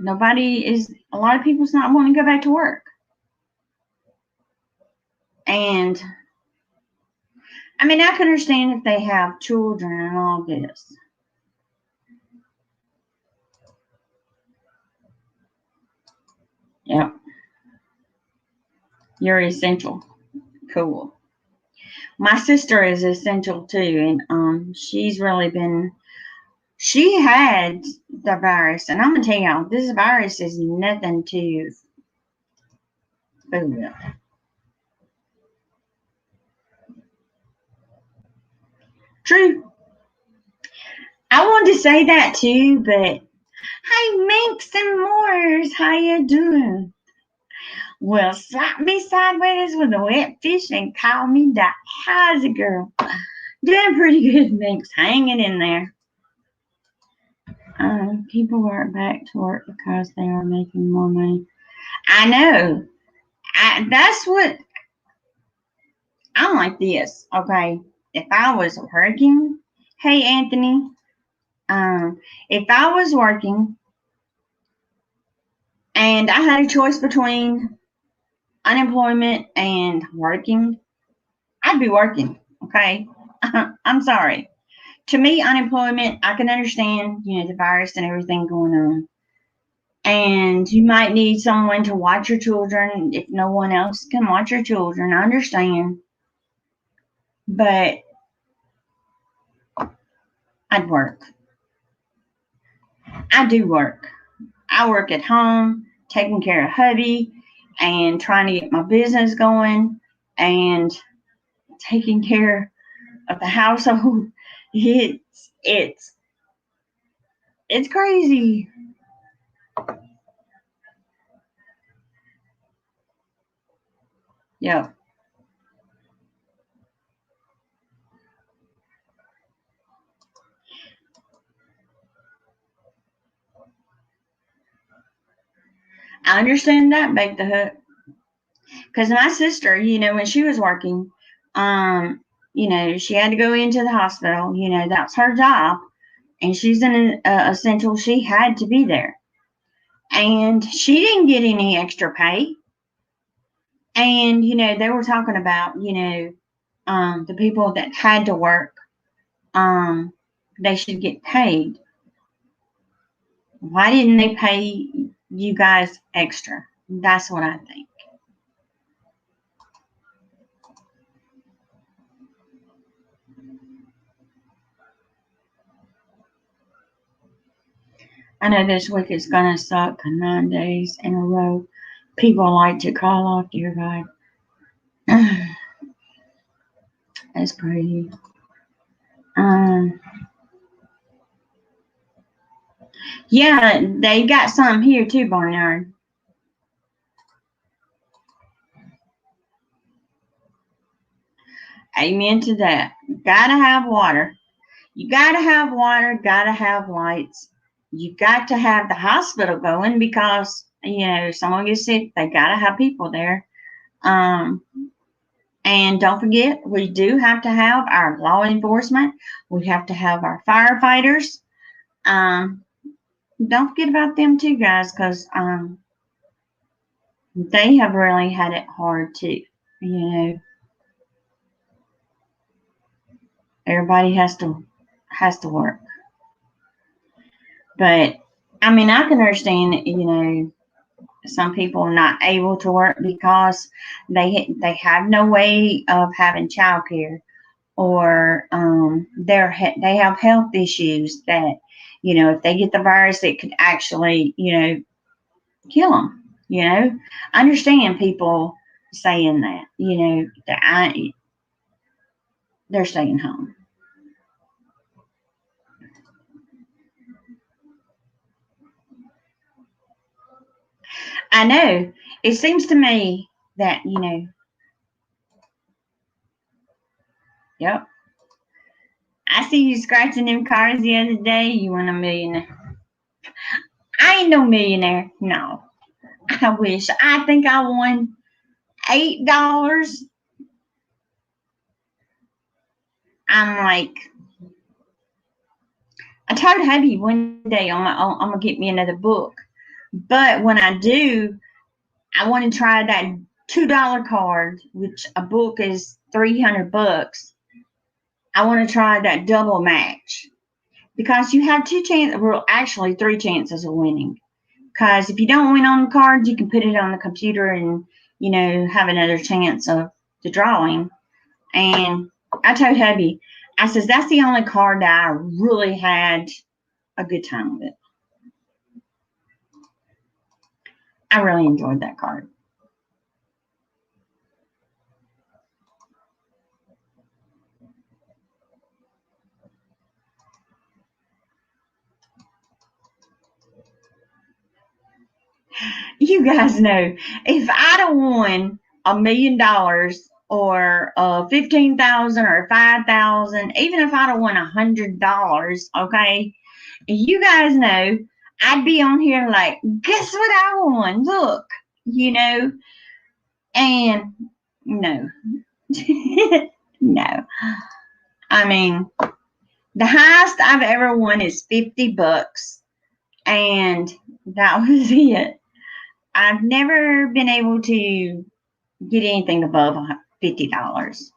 a lot of people's not wanting to go back to work. And I mean, I can understand if they have children and all this. Yep. You're essential. Cool. My sister is essential too, and she's really been. She had the virus, and I'm gonna tell y'all, this virus is nothing to fool with. True. I wanted to say that too, but hey, Minx and Moors, how you doing? Well, slap me sideways with a wet fish and call me Doc. How's it, girl? Doing pretty good, Minx. Hanging in there. People aren't back to work because they are making more money. I know. That's what I'm like this. Okay, if I was working, hey Anthony, if I was working and I had a choice between unemployment and working, I'd be working. Okay, I'm sorry. To me, unemployment, I can understand, the virus and everything going on. And you might need someone to watch your children if no one else can watch your children. I understand. But I'd work. I do work. I work at home, taking care of hubby and trying to get my business going and taking care of the household. It's crazy. Yep. I understand that, Bake the Hook. Because my sister, when she was working, um, she had to go into the hospital. That's her job, and she's an essential. She had to be there, and she didn't get any extra pay. And they were talking about the people that had to work, they should get paid. Why didn't they pay you guys extra? That's what I think. I know this week is gonna suck 9 days in a row. People like to call off, dear God. That's crazy. Um, yeah, they got some here too, Barnyard. Amen to that. Gotta have water. You gotta have water, gotta have lights. You got to have the hospital going because, if someone gets sick, they gotta have people there. Um, and don't forget, we do have to have our law enforcement. We have to have our firefighters. Um, don't forget about them too, guys, because they have really had it hard too. You know, everybody has to work. But I mean, I can understand, some people are not able to work because they have no way of having childcare, or they have health issues that if they get the virus, it could actually kill them. I understand people saying that they're staying home. I know. It seems to me that yep. I see you scratching them cars the other day. You want a millionaire? I ain't no millionaire. No. I wish. I think I won $8. I'm like, I told hubby one day I'm gonna get me another book, but when I do, I want to try that $2 card, which a book is $300. I want to try that double match because you have two chances. Well, actually, three chances of winning. Because if you don't win on the card, you can put it on the computer and have another chance of the drawing. And I told hubby, I says that's the only card that I really had a good time with. I really enjoyed that card. You guys know, if I'd have won $1 million or 15,000 or 5,000, even if I'd have won $100, okay, you guys know I'd be on here like, guess what I won? Look, you know, and no, no. I mean, the highest I've ever won is $50, and that was it. I've never been able to get anything above $50.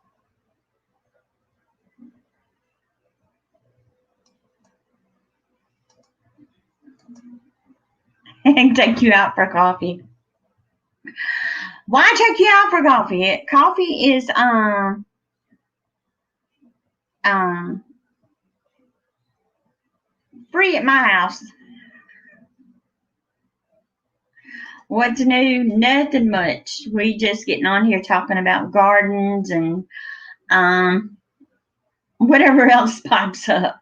And take you out for coffee. Why take you out for coffee? Coffee is um free at my house. What's new? Nothing much. We just getting on here talking about gardens and um whatever else pops up.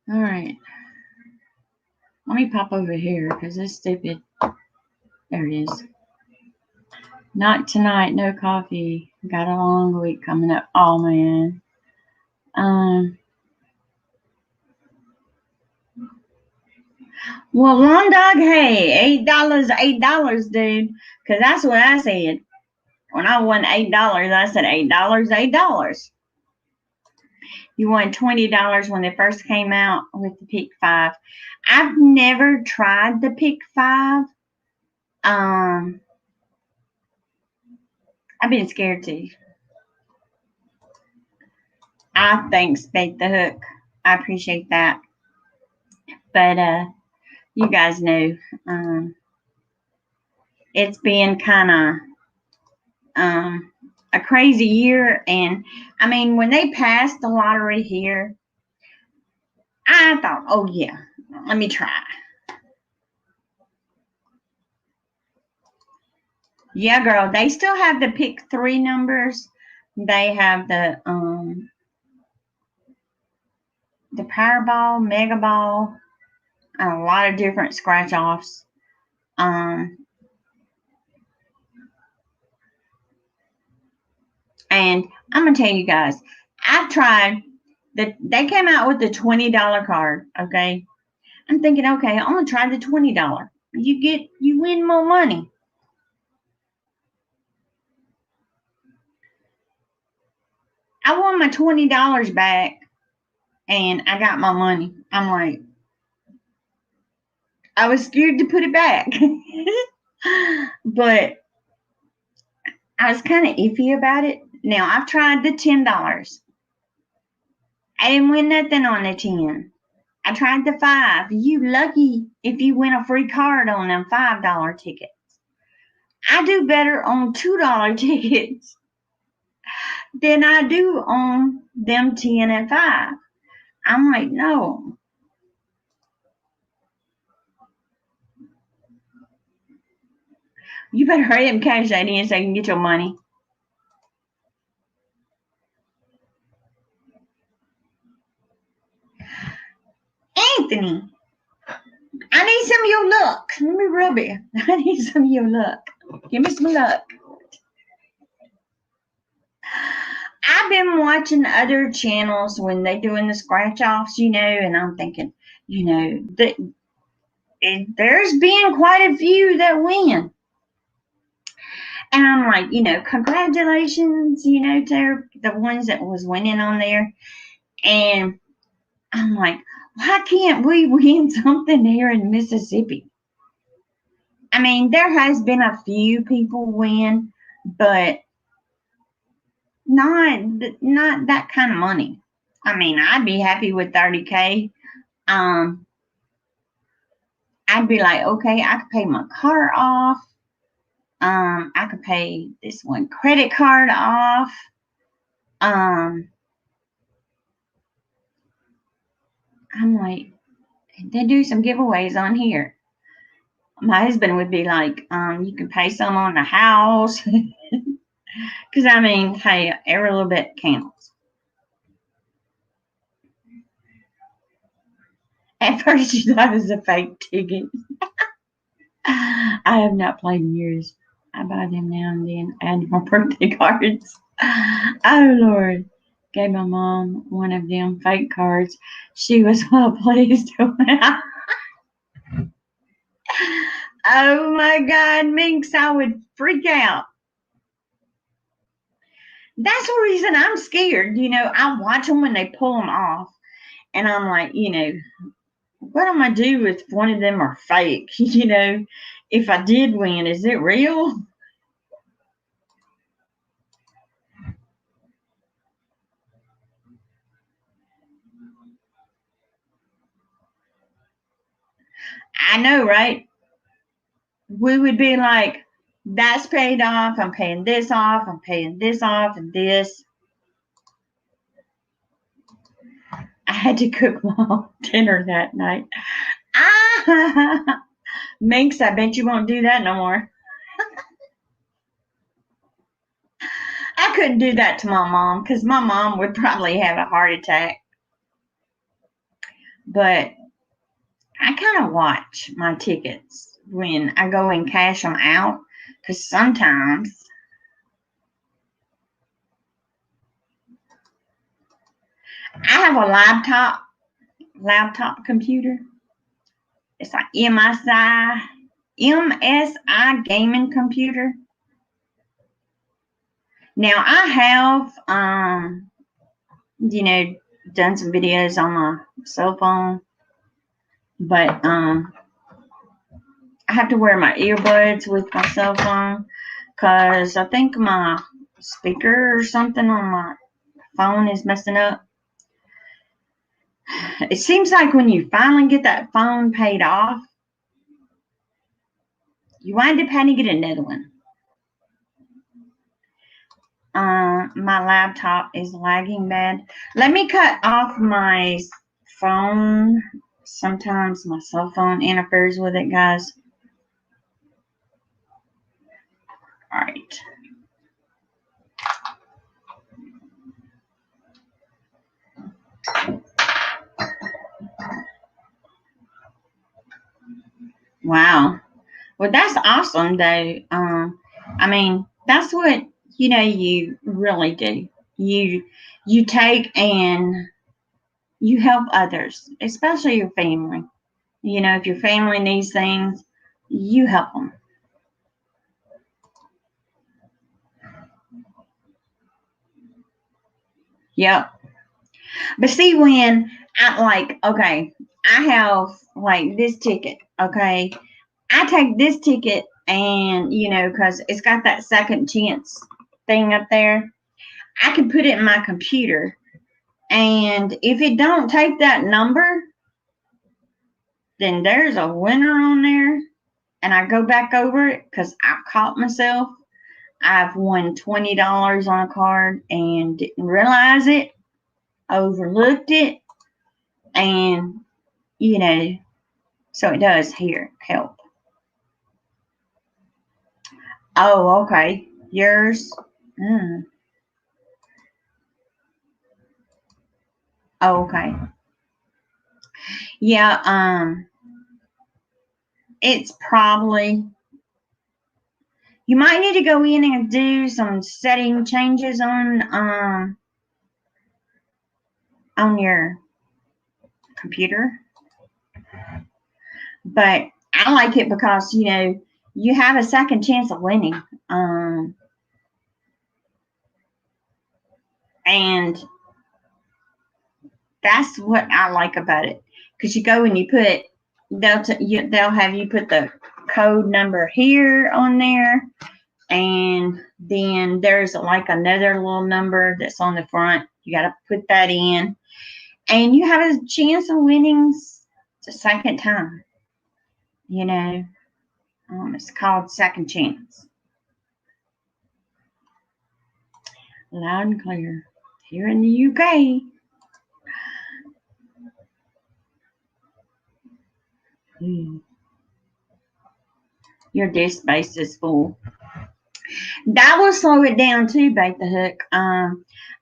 All right. Let me pop over here because it's stupid. There it is. Not tonight, no coffee. Got a long week coming up. Oh man. Well, one dog, hey, $8, dude. Because that's what I said. When I won $8, I said $8, $8. You won $20 when they first came out with the Pick 5. I've never tried the Pick 5. I've been scared to. I thanks Bait the Hook. I appreciate that. But you guys know, it's been kind of a crazy year. And I mean, when they passed the lottery here, I thought, oh yeah, let me try. Yeah, girl, they still have the Pick 3 numbers. They have the Powerball, Mega Ball, a lot of different scratch offs. And I'm gonna tell you guys, I've tried they came out with the $20 card, okay? I'm thinking, okay, I'm gonna try the $20. You win more money. I won my $20 back and I got my money. I'm like, I was scared to put it back. But I was kind of iffy about it. Now I've tried the $10. I didn't win nothing on the 10. I tried the 5. You lucky if you win a free card on them $5 tickets. I do better on $2 tickets than I do on them 10 and 5. I'm like, no. You better hurry up and cash that in so you can get your money. Anthony, I need some of your luck. Let me rub it. I need some of your luck. Give me some luck. I've been watching other channels when they're doing the scratch offs, and I'm thinking, that there's been quite a few that win. And I'm like, congratulations, to the ones that was winning on there. And I'm like, why can't we win something here in Mississippi? I mean, there has been a few people win, but not that kind of money. I mean, I'd be happy with 30K. I'd be like, okay, I could pay my car off. I could pay this one credit card off. I'm like, they do some giveaways on here. My husband would be like, you can pay some on the house. Because, I mean, hey, every little bit counts. At first, you thought it was a fake ticket. I have not played in years. I buy them now and then, add my birthday cards. Oh, Lord. Gave my mom one of them fake cards. She was well pleased. Oh, my God, Minx, I would freak out. That's the reason I'm scared. I watch them when they pull them off. And I'm like, what am I do if one of them are fake? If I did win, is it real? I know, right? We would be like, that's paid off. I'm paying this off. I'm paying this off and this. I had to cook mom dinner that night. Minx, I bet you won't do that no more. I couldn't do that to my mom because my mom would probably have a heart attack. but I kind of watch my tickets when I go and cash them out, because sometimes I have a laptop computer. It's like MSI gaming computer. Now I have done some videos on my cell phone, but I have to wear my earbuds with my cell phone because I think my speaker or something on my phone is messing up. It seems like when you finally get that phone paid off, you wind up having to get another one. My laptop is lagging bad. Let me cut off my phone. Sometimes my cell phone interferes with it, guys. All right. Wow. Well, that's awesome, though. I mean, that's what you really do. You take and you help others, especially your family. If your family needs things, you help them. Yep. But see, when okay, I have like this ticket, okay, I take this ticket and, because it's got that second chance thing up there, I can put it in my computer. And if it don't take that number, then there's a winner on there. And I go back over it because I've caught myself. I've won $20 on a card and didn't realize it, overlooked it, and, so it does here help. Oh, okay. Yours? Oh, okay. Yeah, it's probably, you might need to go in and do some setting changes on your computer. But I like it because, you have a second chance of winning. And that's what I like about it. Because you go and you put, they'll have you put the code number here on there. And then there's like another little number that's on the front. You got to put that in. And you have a chance of winning the second time. It's called second chance. Loud and clear. Here in the UK. Your disk space is full. That will slow it down too, Bait the Hook.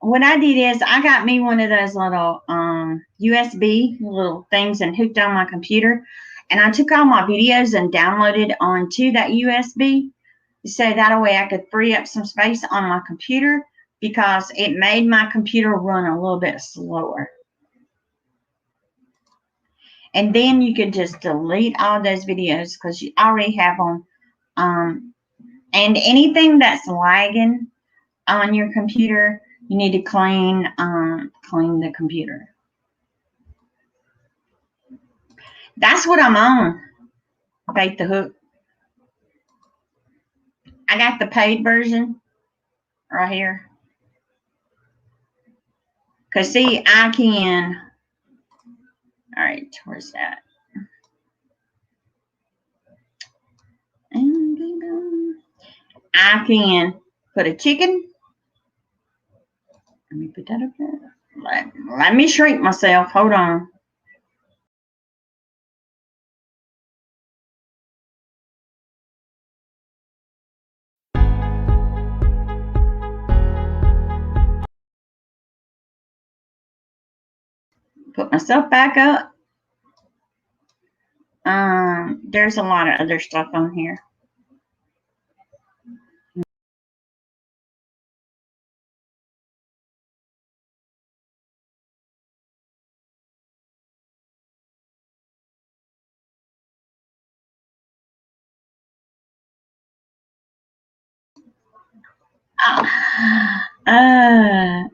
What I did is I got me one of those little USB little things and hooked on my computer. And I took all my videos and downloaded onto that USB. So that way I could free up some space on my computer because it made my computer run a little bit slower. And then you could just delete all those videos because you already have them. And anything that's lagging on your computer, you need to clean the computer. That's what I'm on. Bait the Hook. I got the paid version right here. Because see, I can. All right, where's that? I can put a chicken. Let me put that up there. Let me shrink myself. Hold on. Put myself back up. There's a lot of other stuff on here.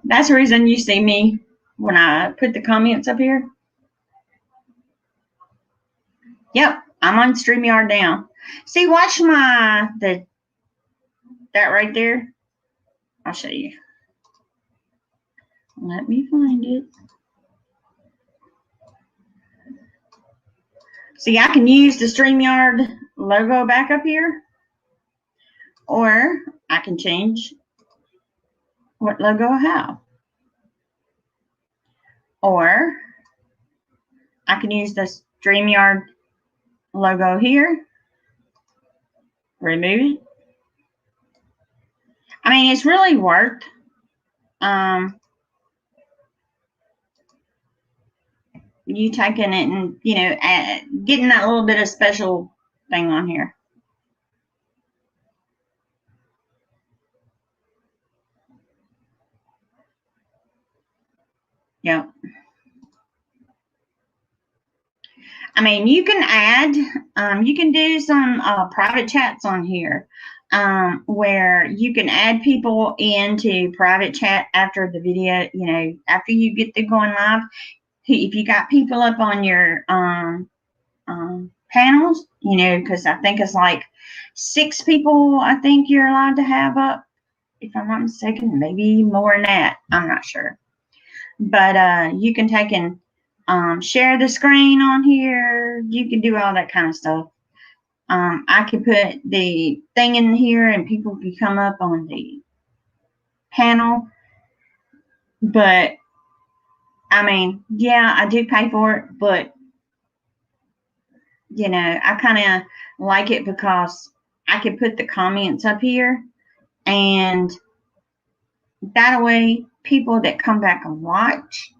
That's the reason you see me when I put the comments up here. Yep, I'm on StreamYard now. See, watch that right there. I'll show you. Let me find it. See, I can use the StreamYard logo back up here, or I can change what logo I have. Or I can use the StreamYard logo here, remove it. I mean, it's really worked. You taking it and, you know, getting that little bit of special thing on here. Yep. I mean, you can add, you can do some private chats on here where you can add people into private chat after the video, you know, after you get them going live. If you got people up on your panels, you know, because I think it's like 6 people, I think you're allowed to have up, if I'm not mistaken, maybe more than that. I'm not sure. But you can take and share the screen on here. You can do all that kind of stuff. I can put the thing in here and people can come up on the panel. But, I mean, yeah, I do pay for it, but, you know, I kind of like it because I can put the comments up here, and that way people that come back and watch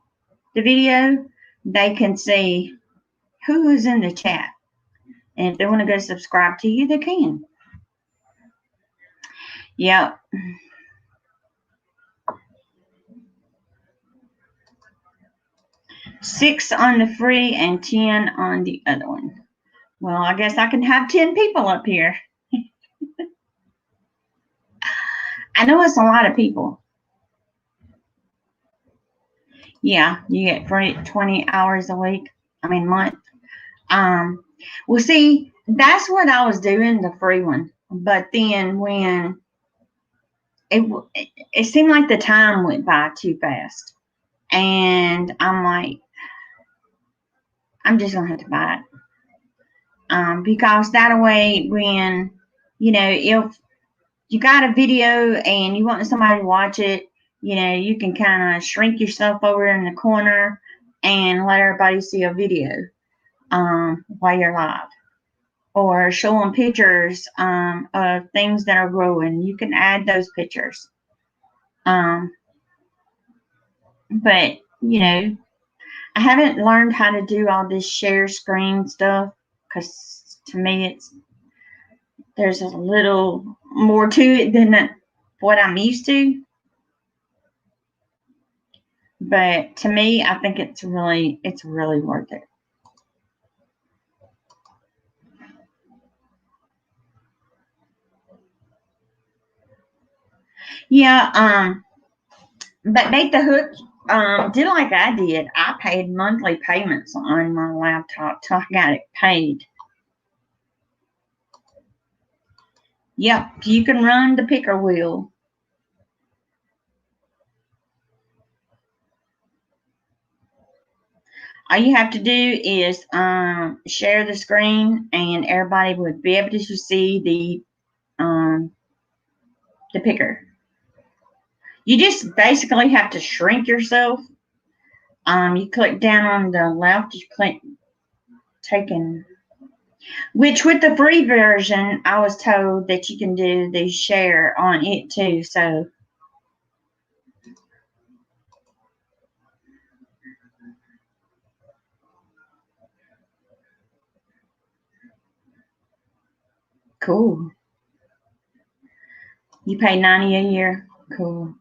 the video, they can see who is in the chat. And if they want to go subscribe to you, they can. Yep. Six on the free and 10 on the other one. Well, I guess I can have 10 people up here. I know it's a lot of people. Yeah, you get free 20 hours a week. I mean, month. Well, see, that's what I was doing, the free one. But then when it seemed like the time went by too fast. And I'm like, I'm just going to have to buy it. Because that way, when, you know, if you got a video and you want somebody to watch it, you know, you can kind of shrink yourself over in the corner and let everybody see a video while you're live. Or show them pictures of things that are growing. You can add those pictures. But, you know, I haven't learned how to do all this share screen stuff because to me there's a little more to it than what I'm used to. But to me, I think it's really worth it. Yeah, but Bait the Hook did like I did. I paid monthly payments on my laptop till I got it paid. Yep, you can run the picker wheel. All you have to do is share the screen, and everybody would be able to see the picker. You just basically have to shrink yourself. You click down on the left, you click taken, which with the free version, I was told that you can do the share on it too. So Cool. You pay 90 a year? Cool.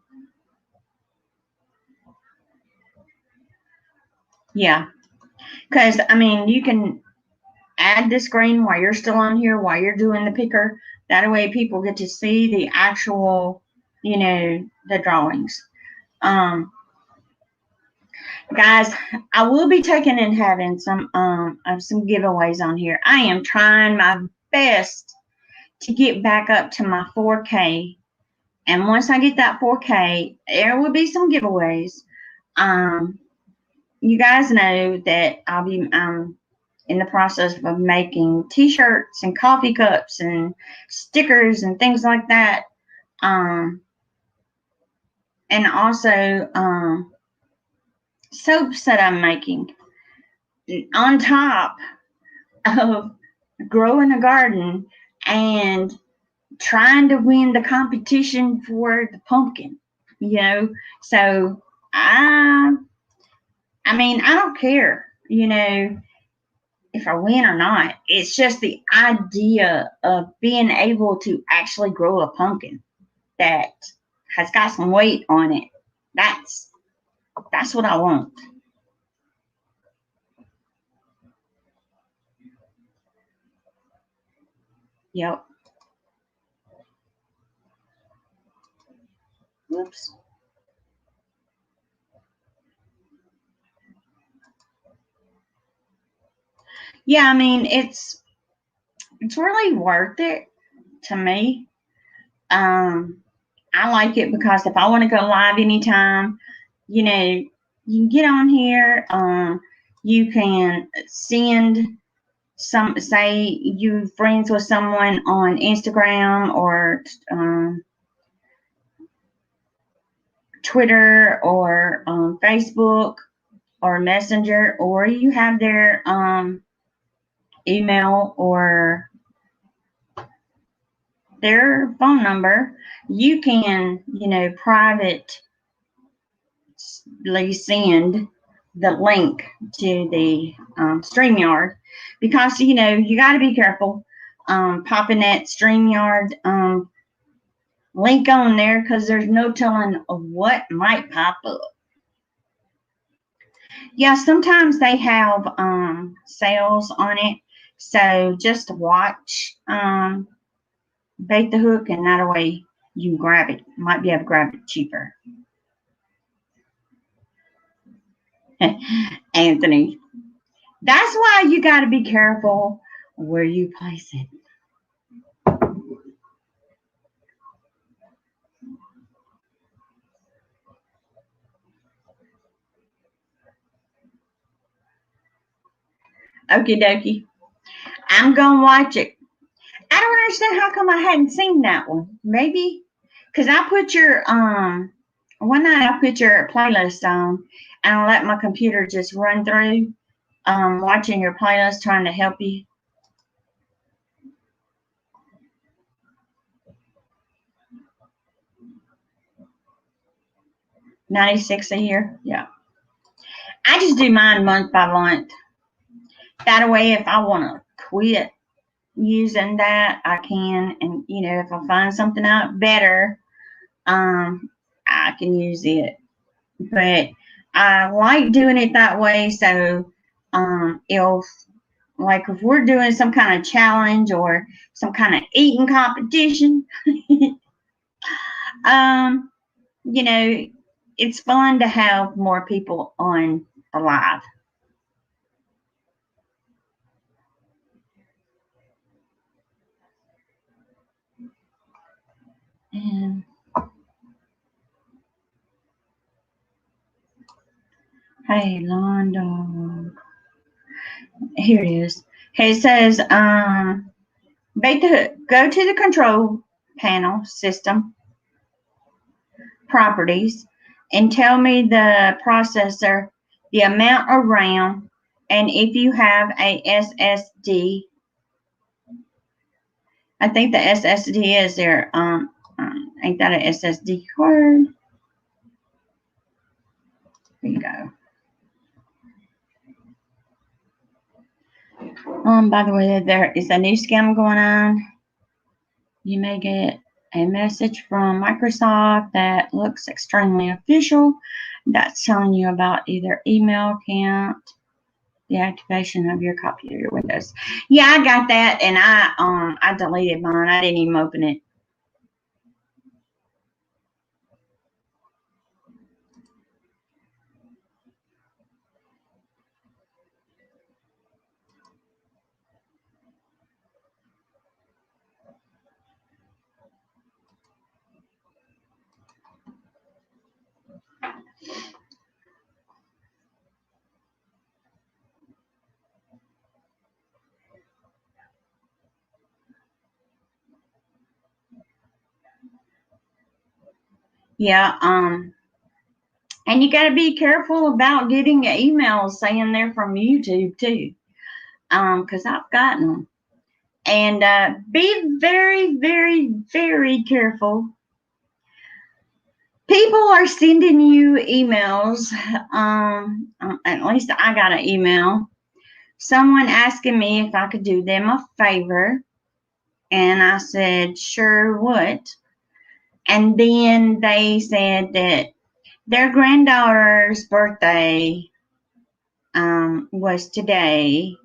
Yeah. Because, I mean, you can add the screen while you're still on here, while you're doing the picker. That way people get to see the actual, you know, the drawings. Guys, I will be taking and having some giveaways on here. I am trying my best to get back up to my 4K. And once I get that 4K, there will be some giveaways. You guys know that I'll be in the process of making t-shirts and coffee cups and stickers and things like that. And also soaps that I'm making on top of growing a garden and trying to win the competition for the pumpkin, you know. So I mean, I don't care, you know, if I win or not. It's just the idea of being able to actually grow a pumpkin that has got some weight on it. That's what I want. Yep. Whoops. Yeah, I mean, it's really worth it to me. I like it because if I want to go live anytime, you know, you can get on here. You can send say you friends with someone on Instagram or Twitter or Facebook or Messenger, or you have their email or their phone number. You can, you know, privately send the link to the StreamYard, because, you know, you got to be careful popping that StreamYard link on there, because there's no telling what might pop up. Yeah, sometimes they have sales on it, so just watch Bait the Hook, and that way you can grab it. Might be able to grab it cheaper. Anthony, that's why you got to be careful where you place it. Okie dokie. I'm gonna watch it. I don't understand how come I hadn't seen that one. Maybe because I put your one night I put your playlist on and I let my computer just run through watching your playlist, trying to help you. $96 a year. Yeah. I just do mine month by month. That way, if I want to quit using that, I can. And, you know, if I find something out better, I can use it. But I like doing it that way. So, if, like, if we're doing some kind of challenge or some kind of eating competition, you know, it's fun to have more people on live. And hey, lawn dog. Here it is. Hey, it says, go to the control panel system properties and tell me the processor, the amount of RAM, and if you have a SSD. I think the SSD is there. Ain't that an SSD card? There you go. By the way, there is a new scam going on. You may get a message from Microsoft that looks extremely official. That's telling you about either email account, the activation of your copy of your Windows. Yeah, I got that, and I deleted mine. I didn't even open it. Yeah, and you got to be careful about getting emails saying they're from YouTube too, because I've gotten them. And be very, very, very careful. People are sending you emails. At least I got an email. Someone asking me if I could do them a favor. And I said, sure, what? And then they said that their granddaughter's birthday was today,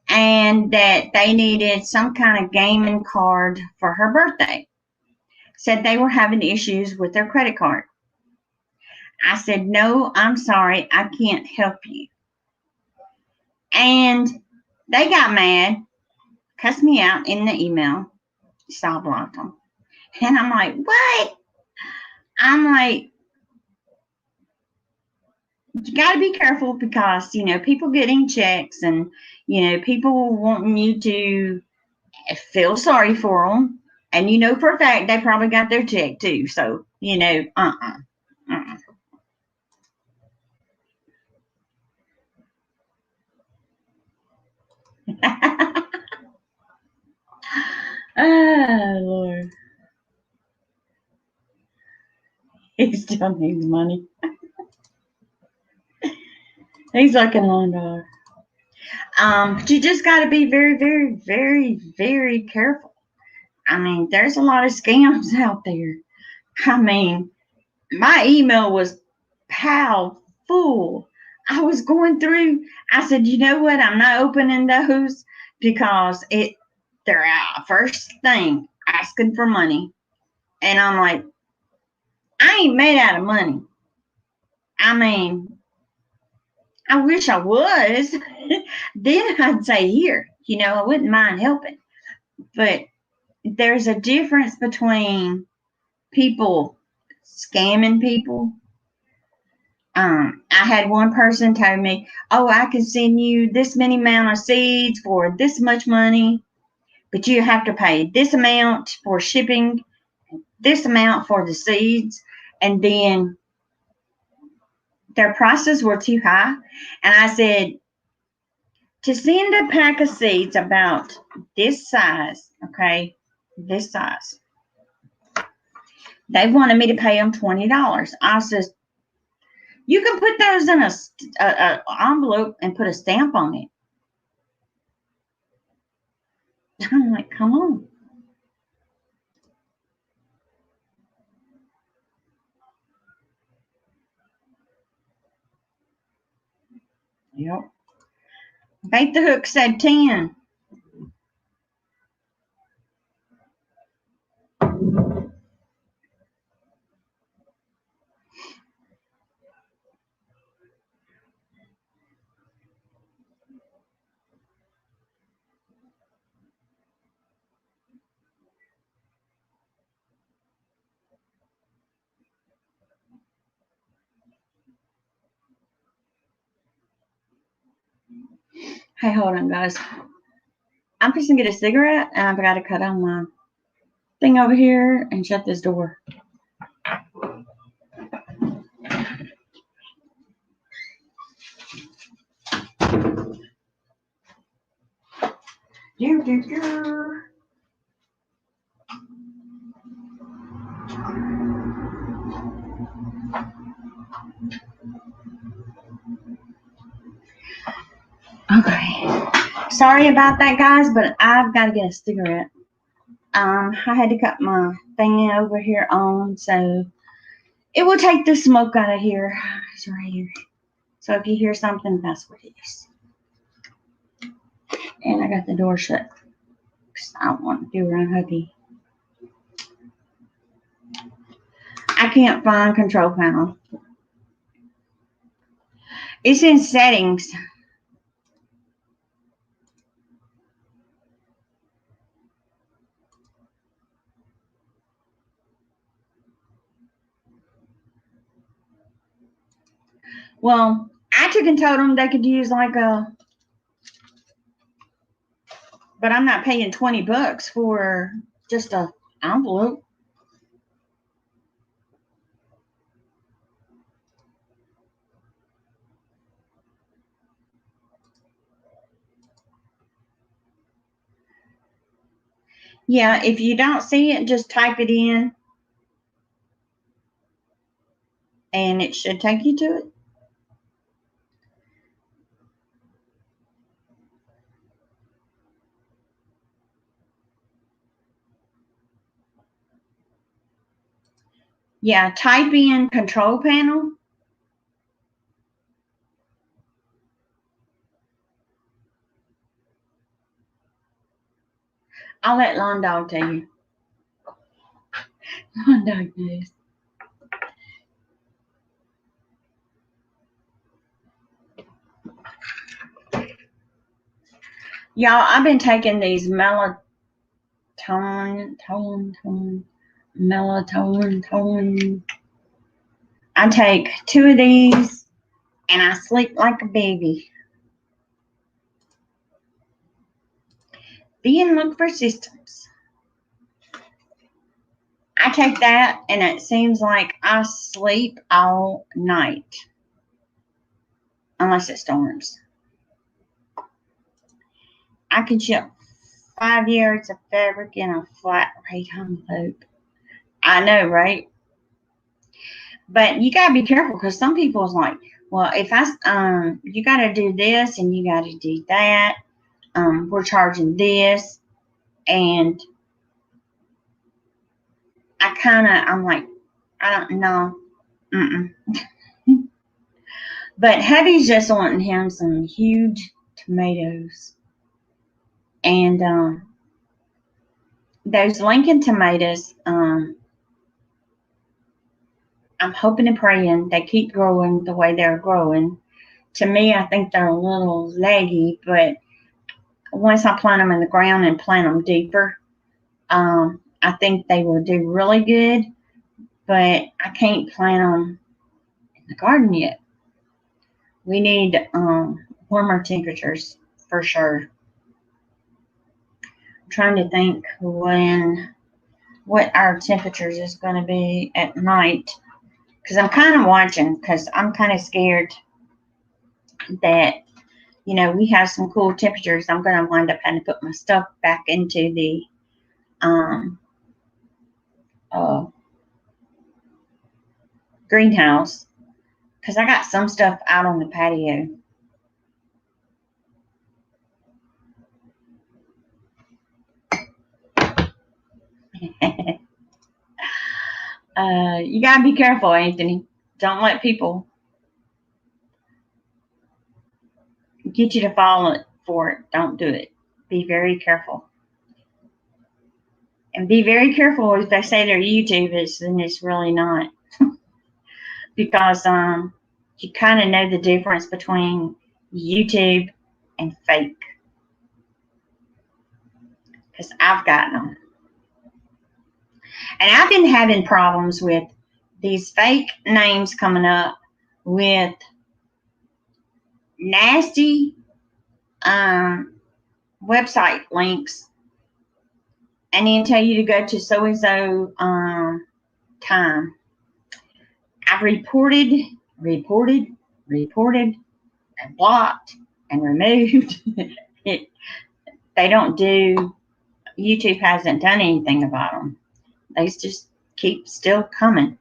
and that they needed some kind of gaming card for her birthday. Said they were having issues with their credit card. I said, no, I'm sorry, I can't help you. And they got mad, cussed me out in the email, so I blocked them. And I'm like, what? I'm like, you got to be careful because, people getting checks and, people wanting you to feel sorry for them. And for a fact, they probably got their check too. So, Oh, Lord. He still needs money. He's like a lawn dog. But you just got to be very, very, very, very careful. I mean, there's a lot of scams out there. I mean, my email was full. I was going through. I said, you know what? I'm not opening those because they're out first thing asking for money, and I'm like, I ain't made out of money. I mean, I wish I was. Then I'd say here, I wouldn't mind helping. But there's a difference between people scamming people. I had one person tell me, oh, I can send you this many amount of seeds for this much money, but you have to pay this amount for shipping, this amount for the seeds, and then their prices were too high. And I said, to send a pack of seeds about this size, okay, this size, they wanted me to pay them $20. I said, you can put those in a envelope and put a stamp on it. I'm like, come on. Yep. Bait the Hook said 10. Hey, hold on, guys. I'm just gonna get a cigarette, and I've got to cut on my thing over here and shut this door. Okay. Sorry about that, guys, but I've got to get a cigarette. I had to cut my thing over here on, so it will take the smoke out of here. It's right here. So if you hear something, that's what it is. And I got the door shut because I don't want to do around hubby. I can't find control panel. It's in settings. Well, I took and told them they could use like a, but I'm not paying $20 for just a envelope. Yeah, if you don't see it, just type it in and it should take you to it. Yeah, type in control panel. I'll let Lawn Dog tell you. Lawn Dog knows. Y'all, I've been taking these melatonin. I take 2 of these and I sleep like a baby. Be and look for systems. I take that and it seems like I sleep all night. Unless it storms. I can ship 5 yards of fabric in a flat rate envelope. I know, right? But you gotta be careful because some people's like, well, if you gotta do this and you gotta do that. We're charging this, and I'm like, I don't know. But hubby's just wanting him some huge tomatoes. And those Lincoln tomatoes, I'm hoping and praying they keep growing the way they're growing. To me, I think they're a little leggy, but once I plant them in the ground and plant them deeper, I think they will do really good. But I can't plant them in the garden yet. We need warmer temperatures for sure. I'm trying to think what our temperatures is going to be at night, because I'm kind of watching, because I'm kind of scared that, we have some cool temperatures. I'm going to wind up having to put my stuff back into the greenhouse, because I got some stuff out on the patio. You got to be careful, Anthony. Don't let people get you to fall for it. Don't do it. Be very careful. And be very careful if they say they're YouTubers, then it's really not. Because you kind of know the difference between YouTube and fake. Because I've gotten them. And I've been having problems with these fake names coming up with nasty website links, and then tell you to go to so-and-so time. I've reported, and blocked, and removed. They don't do, YouTube hasn't done anything about them. They just keep still coming.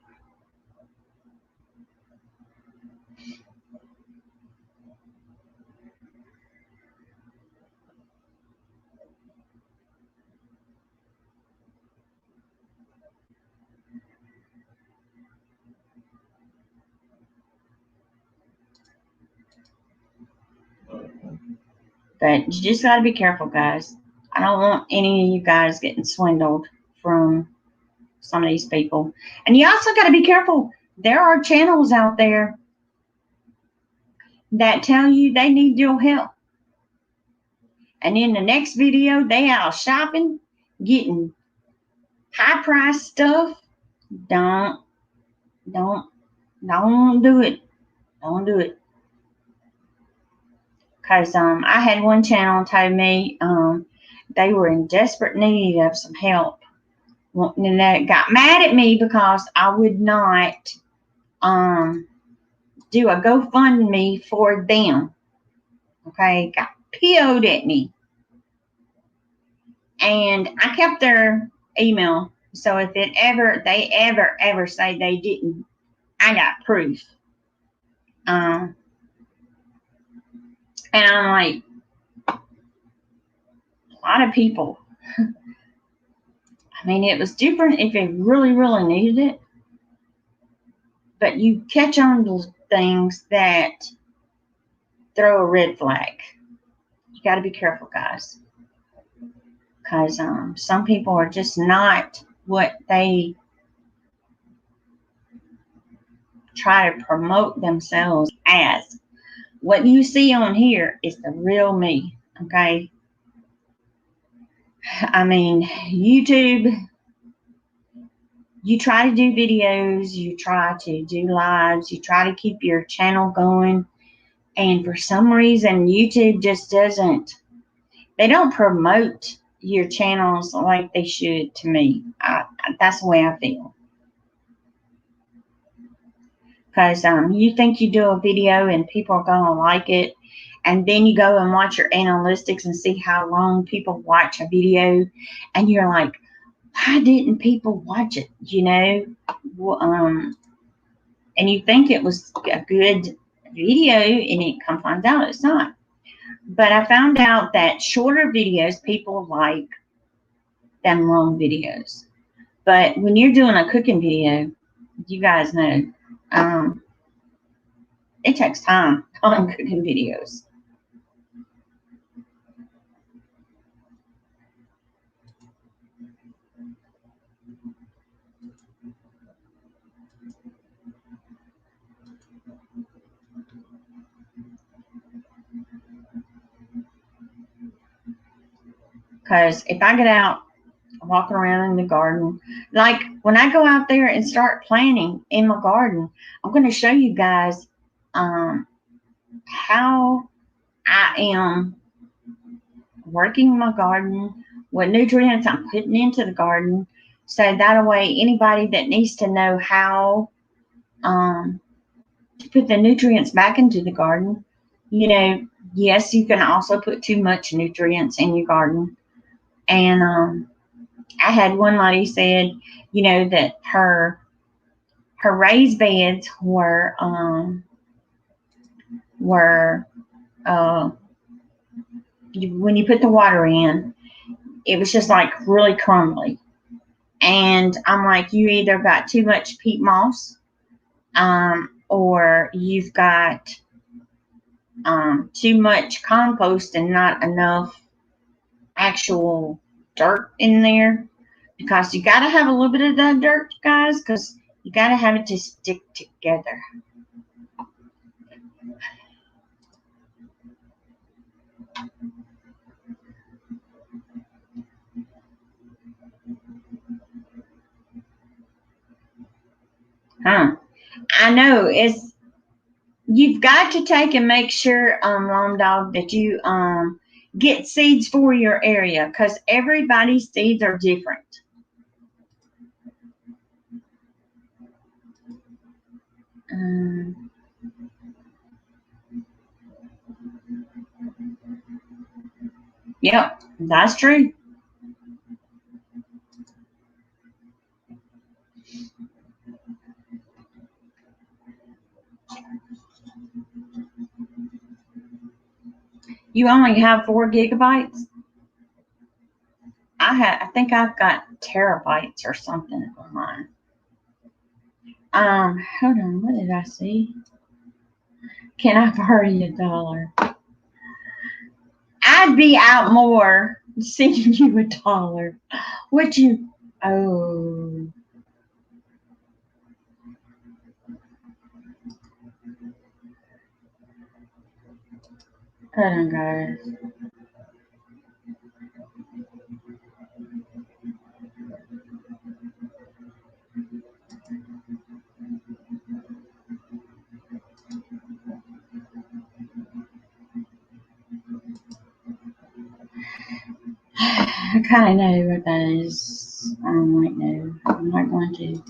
But you just got to be careful, guys. I don't want any of you guys getting swindled from some of these people. And you also got to be careful. There are channels out there that tell you they need your help. And in the next video, they out shopping, getting high price stuff. Don't do it. Don't do it. Because I had one channel tell me they were in desperate need of some help. And they got mad at me because I would not do a GoFundMe for them. Okay, got PO'd at me. And I kept their email. So if they ever say they didn't, I got proof. And I'm like, a lot of people. I mean, it was different if they really, really needed it. But you catch on to things that throw a red flag. You got to be careful, guys. Because some people are just not what they try to promote themselves as. What you see on here is the real me, okay? I mean, YouTube, you try to do videos, you try to do lives, you try to keep your channel going, and for some reason, YouTube just doesn't, they don't promote your channels like they should to me. That's the way I feel. Because you think you do a video and people are going to like it, and then you go and watch your analytics and see how long people watch a video, and you're like, why didn't people watch it? You know, and you think it was a good video, and it comes out it's not. But I found out that shorter videos people like than long videos. But when you're doing a cooking video, you guys know, it takes time on cooking videos. Because if I get out walking around in the garden, like when I go out there and start planting in my garden, I'm going to show you guys how I am working my garden, what nutrients I'm putting into the garden, so that way anybody that needs to know how to put the nutrients back into the garden, you know, yes, you can also put too much nutrients in your garden. And I had one lady said, you know, that her raised beds were when you put the water in, it was just like really crumbly. And I'm like, you either got too much peat moss, or you've got too much compost and not enough actual dirt in there. Because you got to have a little bit of that dirt, guys, because you got to have it to stick together. I know you've got to take and make sure, Lone Dog, that you get seeds for your area, because everybody's seeds are different. Yep, that's true. You only have 4 gigabytes? I think I've got terabytes or something on mine. Hold on, what did I see? Can I borrow you $1? I'd be out more sending you $1. Would you? Oh. Hold on, guys. I kind of know what that is. I might know. I'm not going to.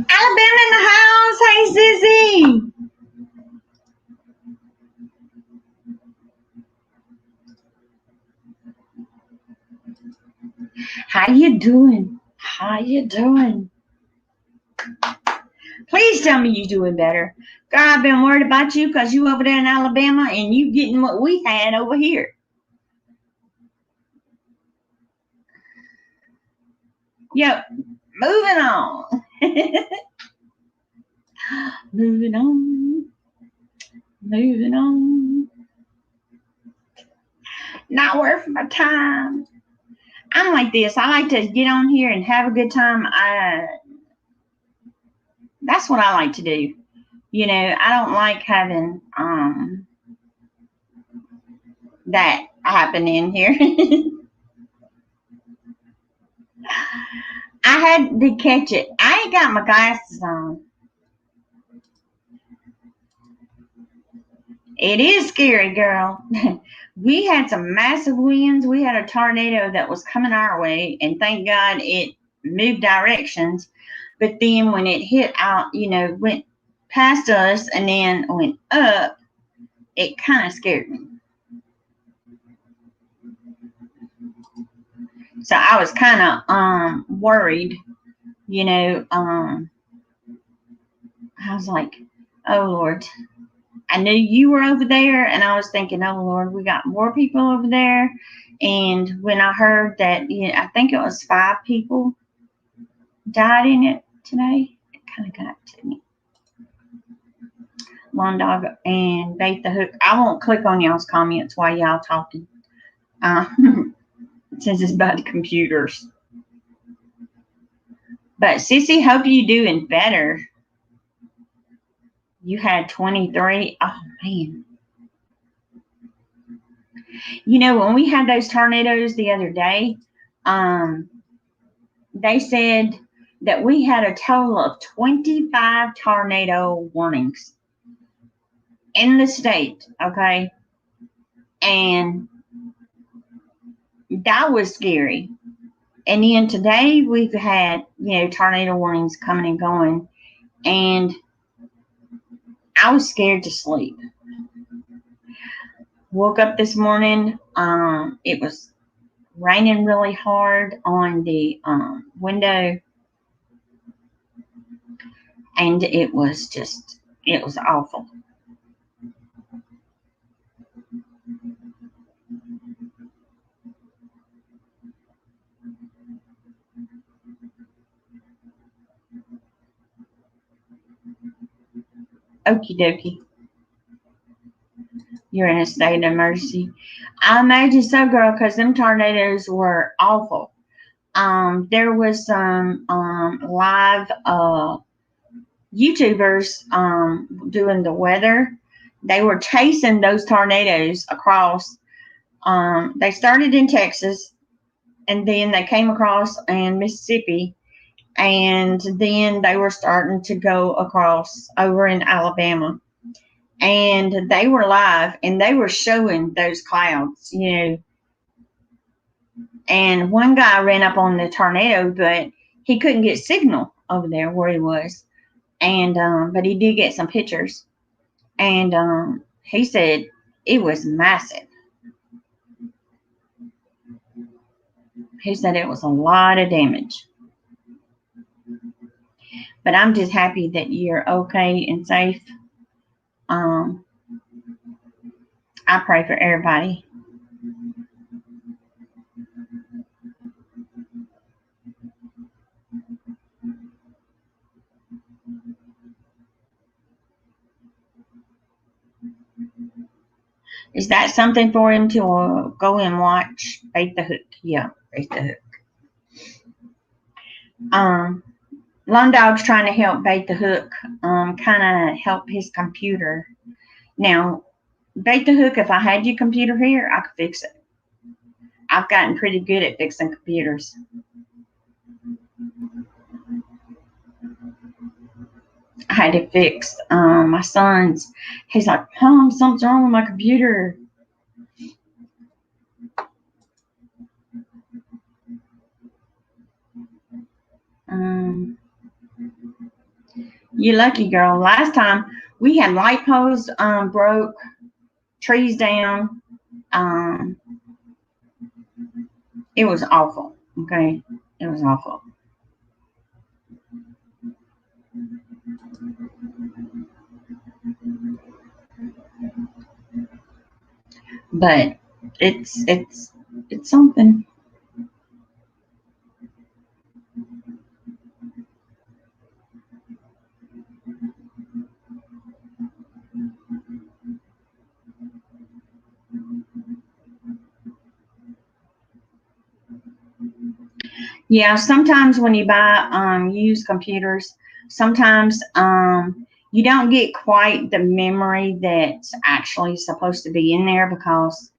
Alabama in the house. Hey, Sissy. How you doing? How you doing? Please tell me you're doing better. God, I've been worried about you because you over there in Alabama and you getting what we had over here. Yep. Moving on. Moving on. Moving on. Not worth my time. I'm like this. I like to get on here and have a good time. That's what I like to do. You know, I don't like having that happen in here. I had to catch it. I ain't got my glasses on. It is scary, girl. We had some massive winds. We had a tornado that was coming our way, and thank God it moved directions. But then when it hit out, you know, went past us and then went up, it kind of scared me. So I was kind of worried, you know. I was like, oh Lord. I knew you were over there, and I was thinking, oh Lord, we got more people over there. And when I heard that, you know, I think it was 5 people died in it today, it kind of got to me. Lawn Dog and Bait the Hook. I won't click on y'all's comments while y'all talking, since it's about the computers. But Sissy, hope you doing better. You had 23. Oh man. You know, when we had those tornadoes the other day, they said that we had a total of 25 tornado warnings in the state, okay? And that was scary. And then today we've had, you know, tornado warnings coming and going, and I was scared to sleep. Woke up this morning, it was raining really hard on the window, and it was awful. Okie dokie. You're in a state of emergency. I imagine so, girl, because them tornadoes were awful. There was some live YouTubers doing the weather. They were chasing those tornadoes across. They started in Texas, and then they came across in Mississippi, and then they were starting to go across over in Alabama. And they were live, and they were showing those clouds, you know. And one guy ran up on the tornado, but he couldn't get signal over there where he was. And but he did get some pictures, and he said it was massive. He said it was a lot of damage. But I'm just happy that you're okay and safe. Um, I pray for everybody. Is that something for him to go and watch? Bait the Hook. Yeah, Bait the Hook. Lone Dog's trying to help Bait the Hook, kind of help his computer. Now, Bait the Hook, if I had your computer here, I could fix it. I've gotten pretty good at fixing computers. I had it fixed. My son's, he's like, Mom, something's wrong with my computer. You lucky girl. Last time we had light poles broke, trees down. It was awful. Okay, it was awful. But it's something. Yeah, sometimes when you buy used computers, sometimes you don't get quite the memory that's actually supposed to be in there because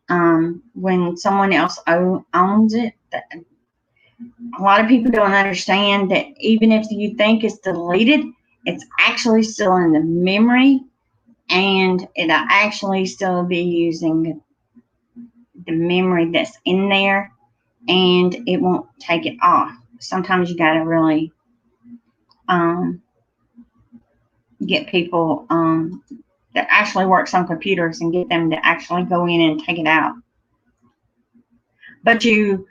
when someone else owns it, a lot of people don't understand that even if you think it's deleted, it's actually still in the memory and it'll actually still be using the memory that's in there and it won't take it off. Sometimes you got to really get people that actually works on computers and get them to actually go in and take it out. But you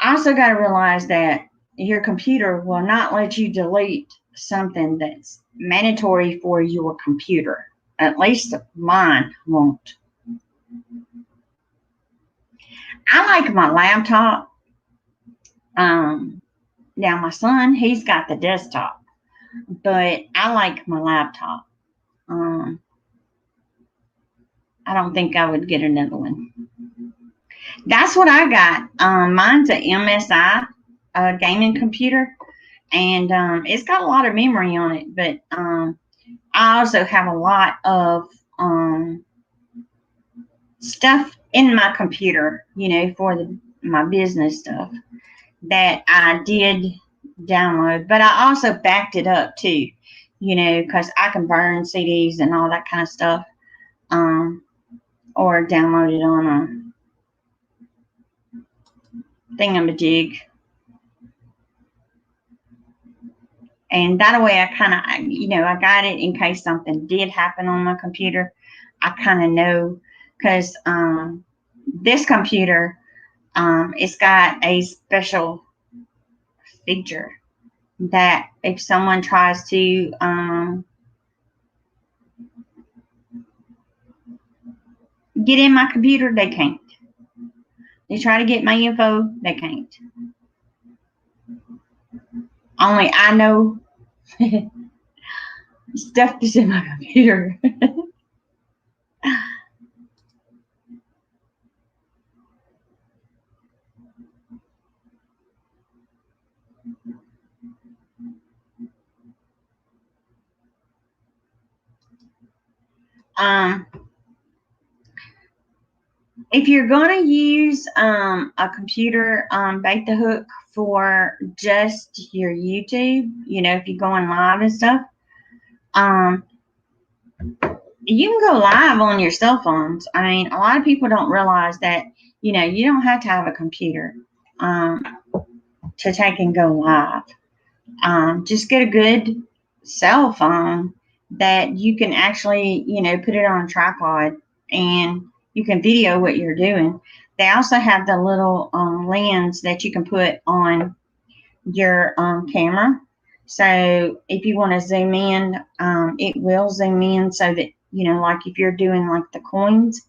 also got to realize that your computer will not let you delete something that's mandatory for your computer. At least mine won't. I like my laptop. Now my son, he's got the desktop, but I like my laptop. I don't think I would get another one. That's what I got. Mine's a MSI gaming computer, and it's got a lot of memory on it. But I also have a lot of stuff in my computer, for my business stuff that I did download. But I also backed it up too, because I can burn CDs and all that kind of stuff, or download it on a thingamajig. And that way I kind of, I got it in case something did happen on my computer. I kind of know because this computer, it's got a special feature that if someone tries to get in my computer, they can't. They try to get my info, they can't. Only I know stuff that's in my computer. If you're going to use a computer, Bait the Hook for just your YouTube, if you're going live and stuff, you can go live on your cell phones. I mean, a lot of people don't realize that, you don't have to have a computer to take and go live. Just get a good cell phone that you can actually, put it on a tripod and you can video what you're doing. They also have the little lens that you can put on your camera So if you want to zoom in, it will zoom in so that, like if you're doing like the coins,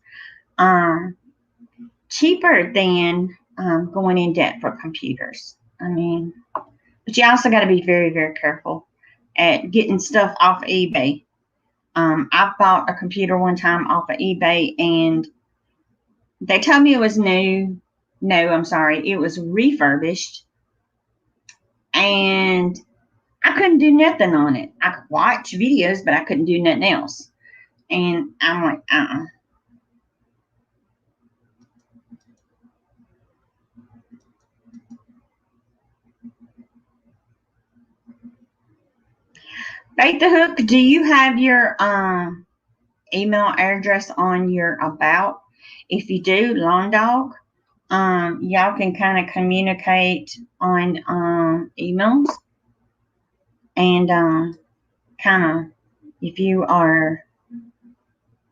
cheaper than going in debt for computers. I mean, but you also got to be very, very careful at getting stuff off of eBay. I bought a computer one time off of eBay and they told me it was new. No, I'm sorry. It was refurbished. And I couldn't do nothing on it. I could watch videos, but I couldn't do nothing else. And I'm like, Bait the Hook, do you have your email address on your about? If you do, Lawn Dog, y'all can kind of communicate on emails. And kind of, if you are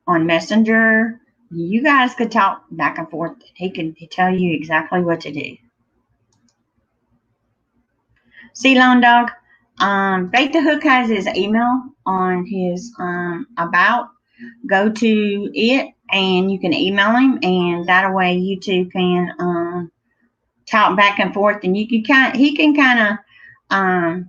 on Messenger, you guys could talk back and forth. He can tell you exactly what to do. See, Lone Dog, Bait the Hook has his email on his about. Go to it and you can email him, and that way you two can talk back and forth, and he can kind of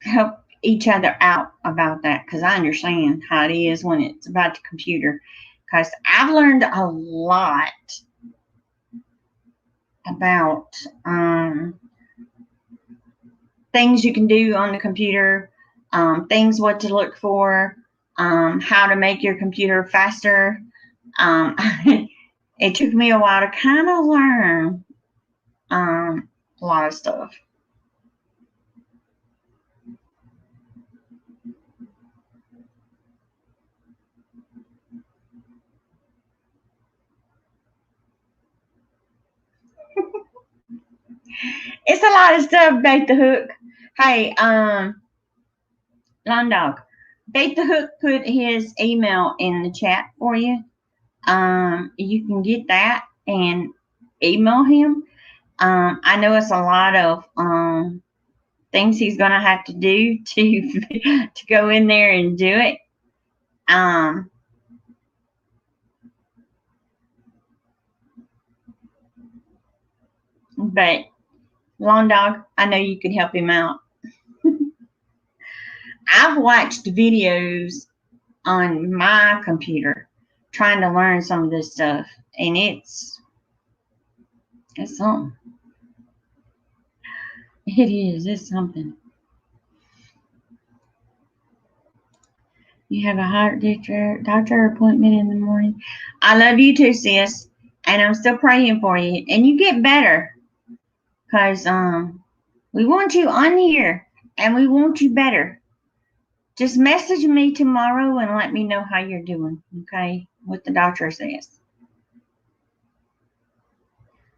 help each other out about that, because I understand how it is when it's about the computer, because I've learned a lot about things you can do on the computer, things what to look for, how to make your computer faster. It took me a while to kind of learn a lot of stuff. It's a lot of stuff, Bait the Hook. Hey, Lawn Dog, Bait the Hook put his email in the chat for you. You can get that and email him. I know it's a lot of things he's gonna have to do to to go in there and do it. But Lawn Dog, I know you can help him out. I've watched videos on my computer trying to learn some of this stuff, and it's something. It is. It's something. You have a heart doctor appointment in the morning. I love you too, sis, and I'm still praying for you, and you get better, cause we want you on here, and we want you better. Just message me tomorrow and let me know how you're doing, okay? What the doctor says.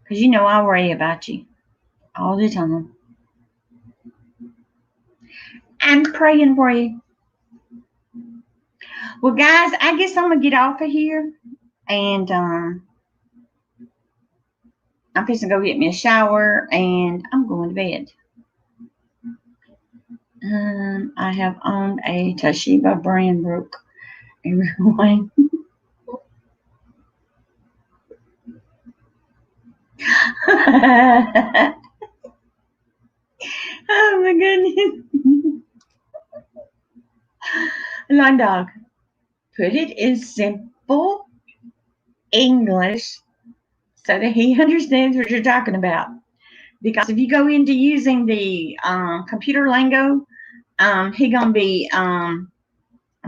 Because I worry about you all the time. I'm praying for you. Well, guys, I guess I'm going to get off of here. And I'm fixing to go get me a shower. And I'm going to bed. I have owned a Toshiba brand broke. Everyone. Oh my goodness. Lawn Dog, put it in simple English so that he understands what you're talking about. Because if you go into using the computer lingo, he gonna be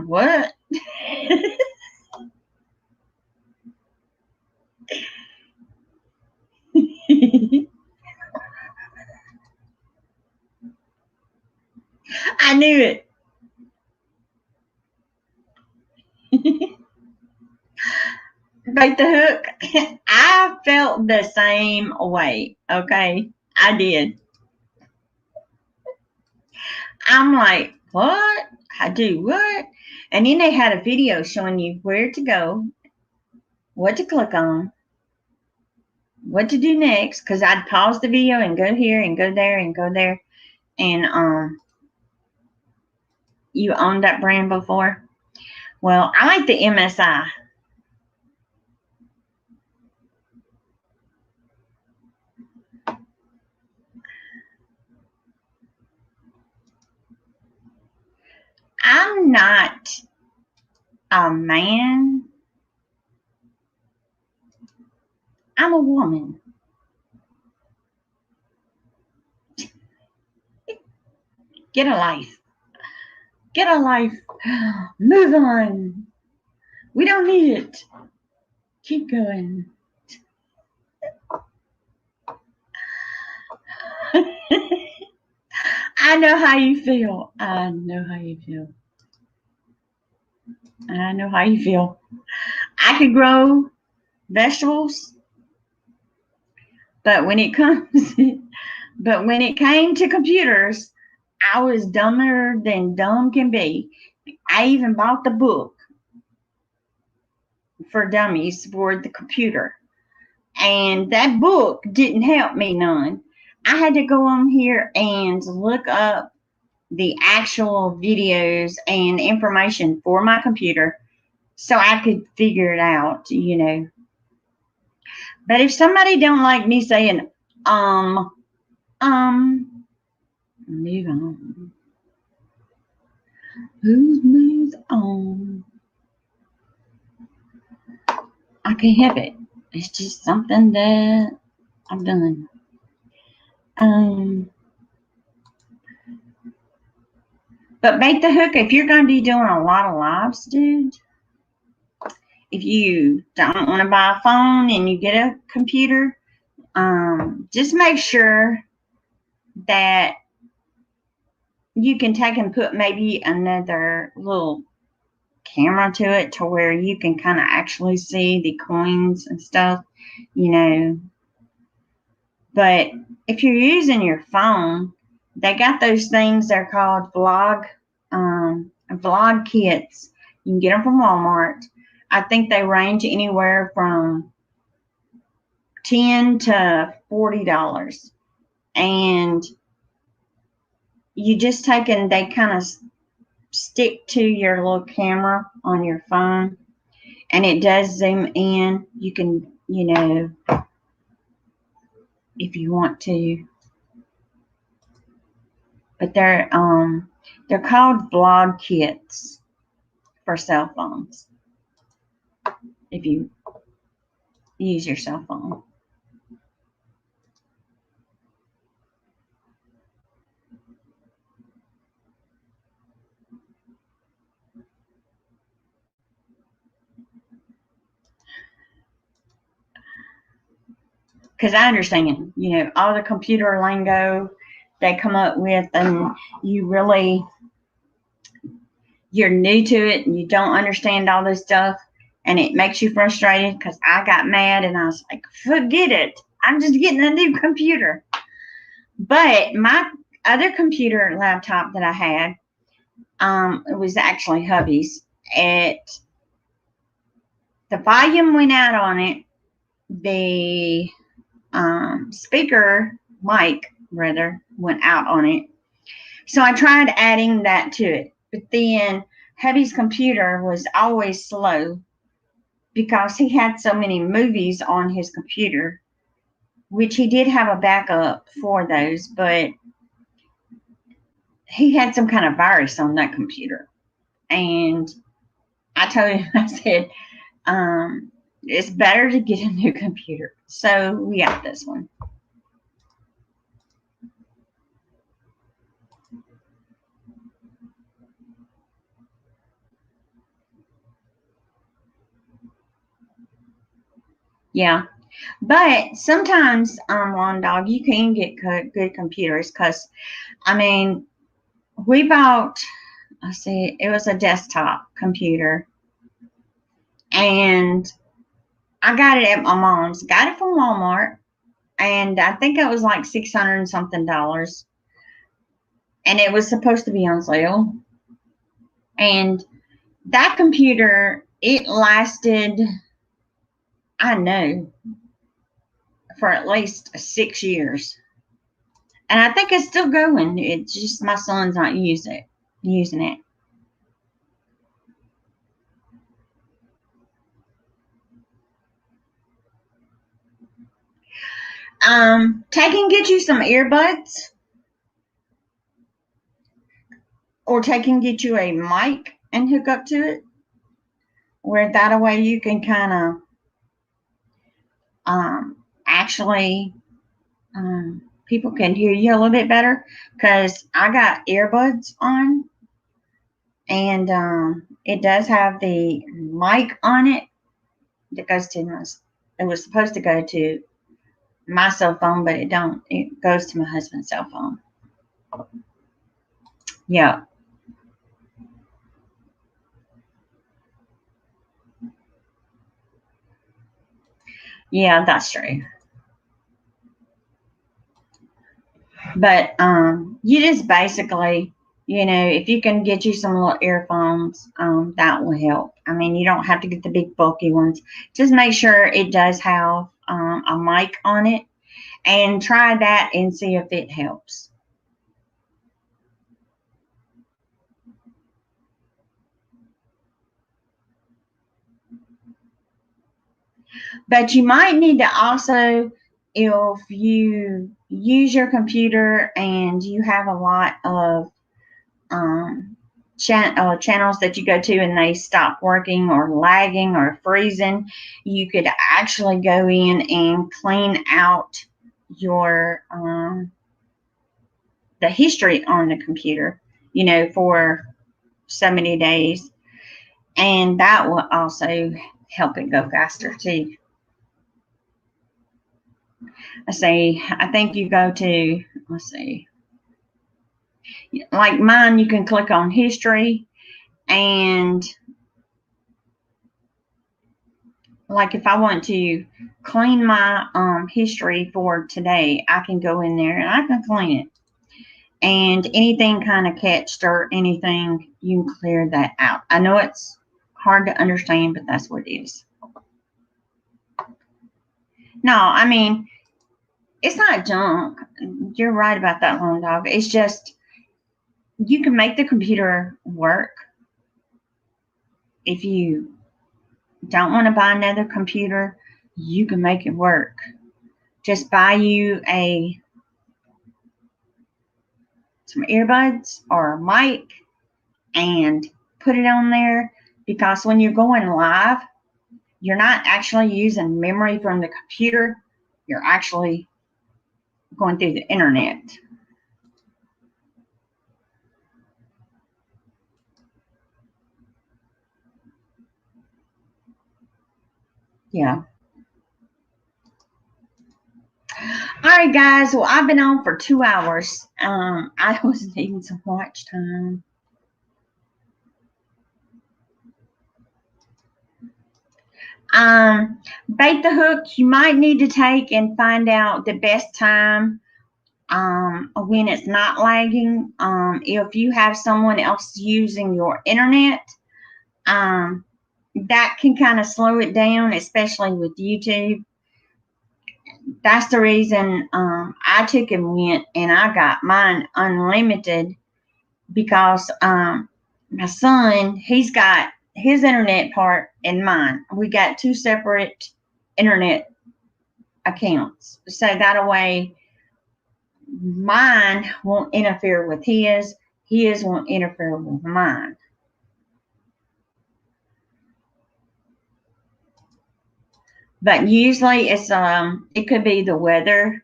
what? I knew it. Bait the Hook. I felt the same way. Okay, I did. I'm like, what? I do what? And then they had a video showing you where to go, what to click on, what to do next. Because I'd pause the video and go here and go there and go there. And you owned that brand before? Well, I like the MSI. I'm not a man. I'm a woman. Get a life. Get a life. Move on. We don't need it. Keep going. I know how you feel. I know how you feel. I know how you feel. I could grow vegetables, but when it comes, but when it came to computers, I was dumber than dumb can be. I even bought the book for dummies for the computer, and that book didn't help me none. I had to go on here and look up the actual videos and information for my computer so I could figure it out, you know. But if somebody don't like me saying, um, move on. Who's moved on? I can't help it. It's just something that I've done. But Bait the Hook, if you're going to be doing a lot of lives, dude, if you don't want to buy a phone and you get a computer, just make sure that you can take and put maybe another little camera to it to where you can kind of actually see the coins and stuff, you know. But if you're using your phone, they got those things, they're called vlog kits. You can get them from Walmart. I think they range anywhere from $10 to $40. And you just take and they kind of stick to your little camera on your phone, and it does zoom in. You can, you know, if you want to, but they're called vlog kits for cell phones if you use your cell phone. Because I understand, you know, all the computer lingo they come up with, and you're new to it and you don't understand all this stuff, and it makes you frustrated. Because I got mad and I was like, forget it. I'm just getting a new computer. But my other computer laptop that I had, it was actually hubby's. The volume went out on it. The speaker mic rather went out on it. So I tried adding that to it, but then hubby's computer was always slow because he had so many movies on his computer, which he did have a backup for those, but he had some kind of virus on that computer. And I told him, I said, it's better to get a new computer. So we got this one. Yeah. But sometimes, Lawn Dog, you can get good computers because, I mean, we bought, let's see, it was a desktop computer. And I got it at my mom's. Got it from Walmart. And I think it was like $600 and something. And it was supposed to be on sale. And that computer, it lasted, I know, for at least 6 years. And I think it's still going. It's just my son's not using it. Take and get you some earbuds, or take and get you a mic and hook up to it, where that way you can kind of actually people can hear you a little bit better, because I got earbuds on, and it does have the mic on it that goes to my. It was supposed to go to my cell phone, but it don't. It goes to my husband's cell phone. Yeah. Yeah, that's true. But you just basically, if you can get you some little earphones, that will help. I mean, you don't have to get the big bulky ones. Just make sure it does have a mic on it, and try that and see if it helps. But you might need to also, if you use your computer and you have a lot of um, channels that you go to and they stop working or lagging or freezing, you could actually go in and clean out your the history on the computer, for so many days, and that will also help it go faster too. I think you go to, let's see, like mine, you can click on history, and like if I want to clean my history for today, I can go in there and I can clean it. And anything kind of catched or anything, you can clear that out. I know it's hard to understand, but that's what it is. No, I mean, it's not junk. You're right about that, Lone Dog. It's just you can make the computer work. If you don't want to buy another computer, you can make it work. Just buy you some earbuds or a mic and put it on there, because when you're going live, you're not actually using memory from the computer. You're actually going through the internet. Yeah. All right, guys. Well, I've been on for 2 hours. I was needing some watch time. Bait the hook, you might need to take and find out the best time when it's not lagging. If you have someone else using your internet, that can kind of slow it down, especially with YouTube. That's the reason I took and went and I got mine unlimited, because my son, he's got his internet part and mine. We got two separate internet accounts. So that way mine won't interfere with his won't interfere with mine. But usually it could be the weather,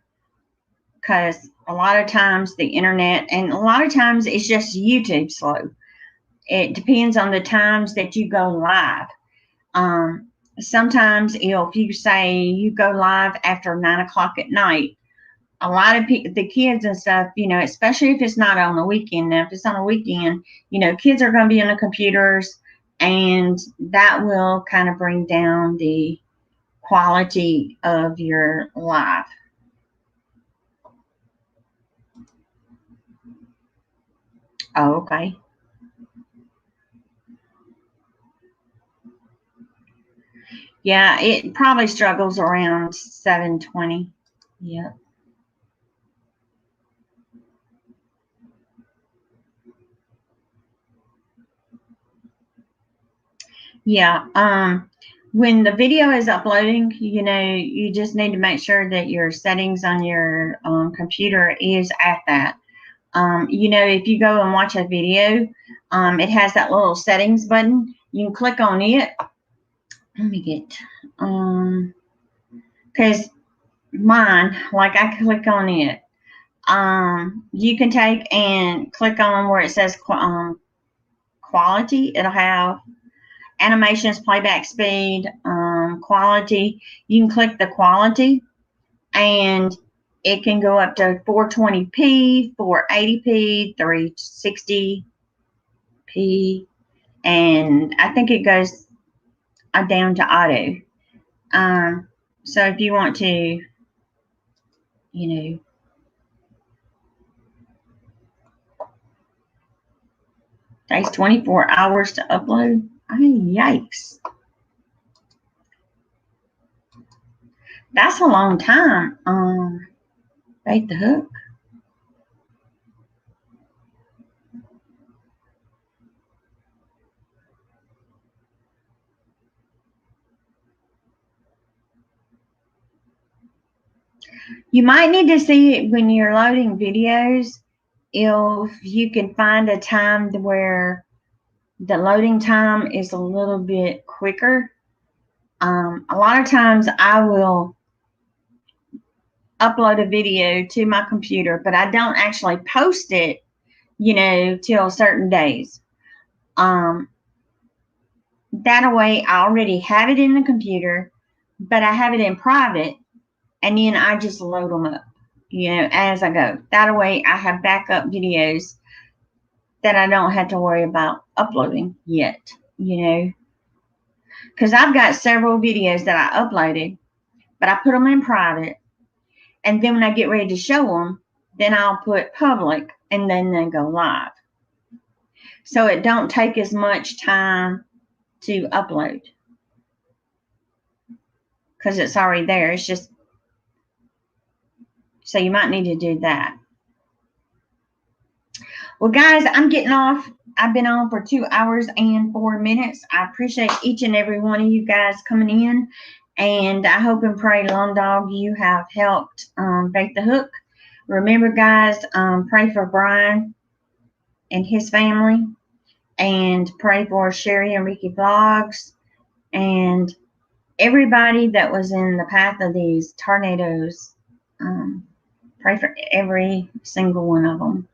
because a lot of times the internet, and a lot of times it's just YouTube slow. It depends on the times that you go live. Sometimes if you say you go live after 9 o'clock at night, a lot of the kids and stuff, especially if it's not on the weekend. Now, if it's on a weekend, kids are going to be on the computers, and that will kind of bring down the quality of your live. Oh, okay. Yeah, it probably struggles around 720. Yeah. Yeah. When the video is uploading, you just need to make sure that your settings on your computer is at that. If you go and watch a video, it has that little settings button. You can click on it. Let me get, because mine, like I click on it. You can take and click on where it says quality. It'll have animations, playback speed, quality. You can click the quality, and it can go up to 420p, 480p, 360p, and I think it goes down to auto. So if you want to, takes 24 hours to upload. Yikes. That's a long time. Bait the hook. You might need to see it when you're loading videos, if you can find a time where the loading time is a little bit quicker. A lot of times I will upload a video to my computer, but I don't actually post it, till certain days. That way I already have it in the computer, but I have it in private, and then I just load them up, as I go. That way I have backup videos that I don't have to worry about uploading yet, because I've got several videos that I uploaded, but I put them in private, and then when I get ready to show them, then I'll put public, and then they go live. So it don't take as much time to upload because it's already there. It's just, so you might need to do that. Well, guys, I'm getting off. I've been on for 2 hours and 4 minutes. I appreciate each and every one of you guys coming in, and I hope and pray, Lone Dog, you have helped bait the hook. Remember, guys, pray for Brian and his family, and pray for Sherry and Ricky Vlogs, and everybody that was in the path of these tornadoes. Pray for every single one of them.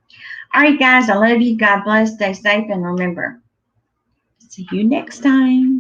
All right, guys, I love you. God bless. Stay safe, and remember, see you next time.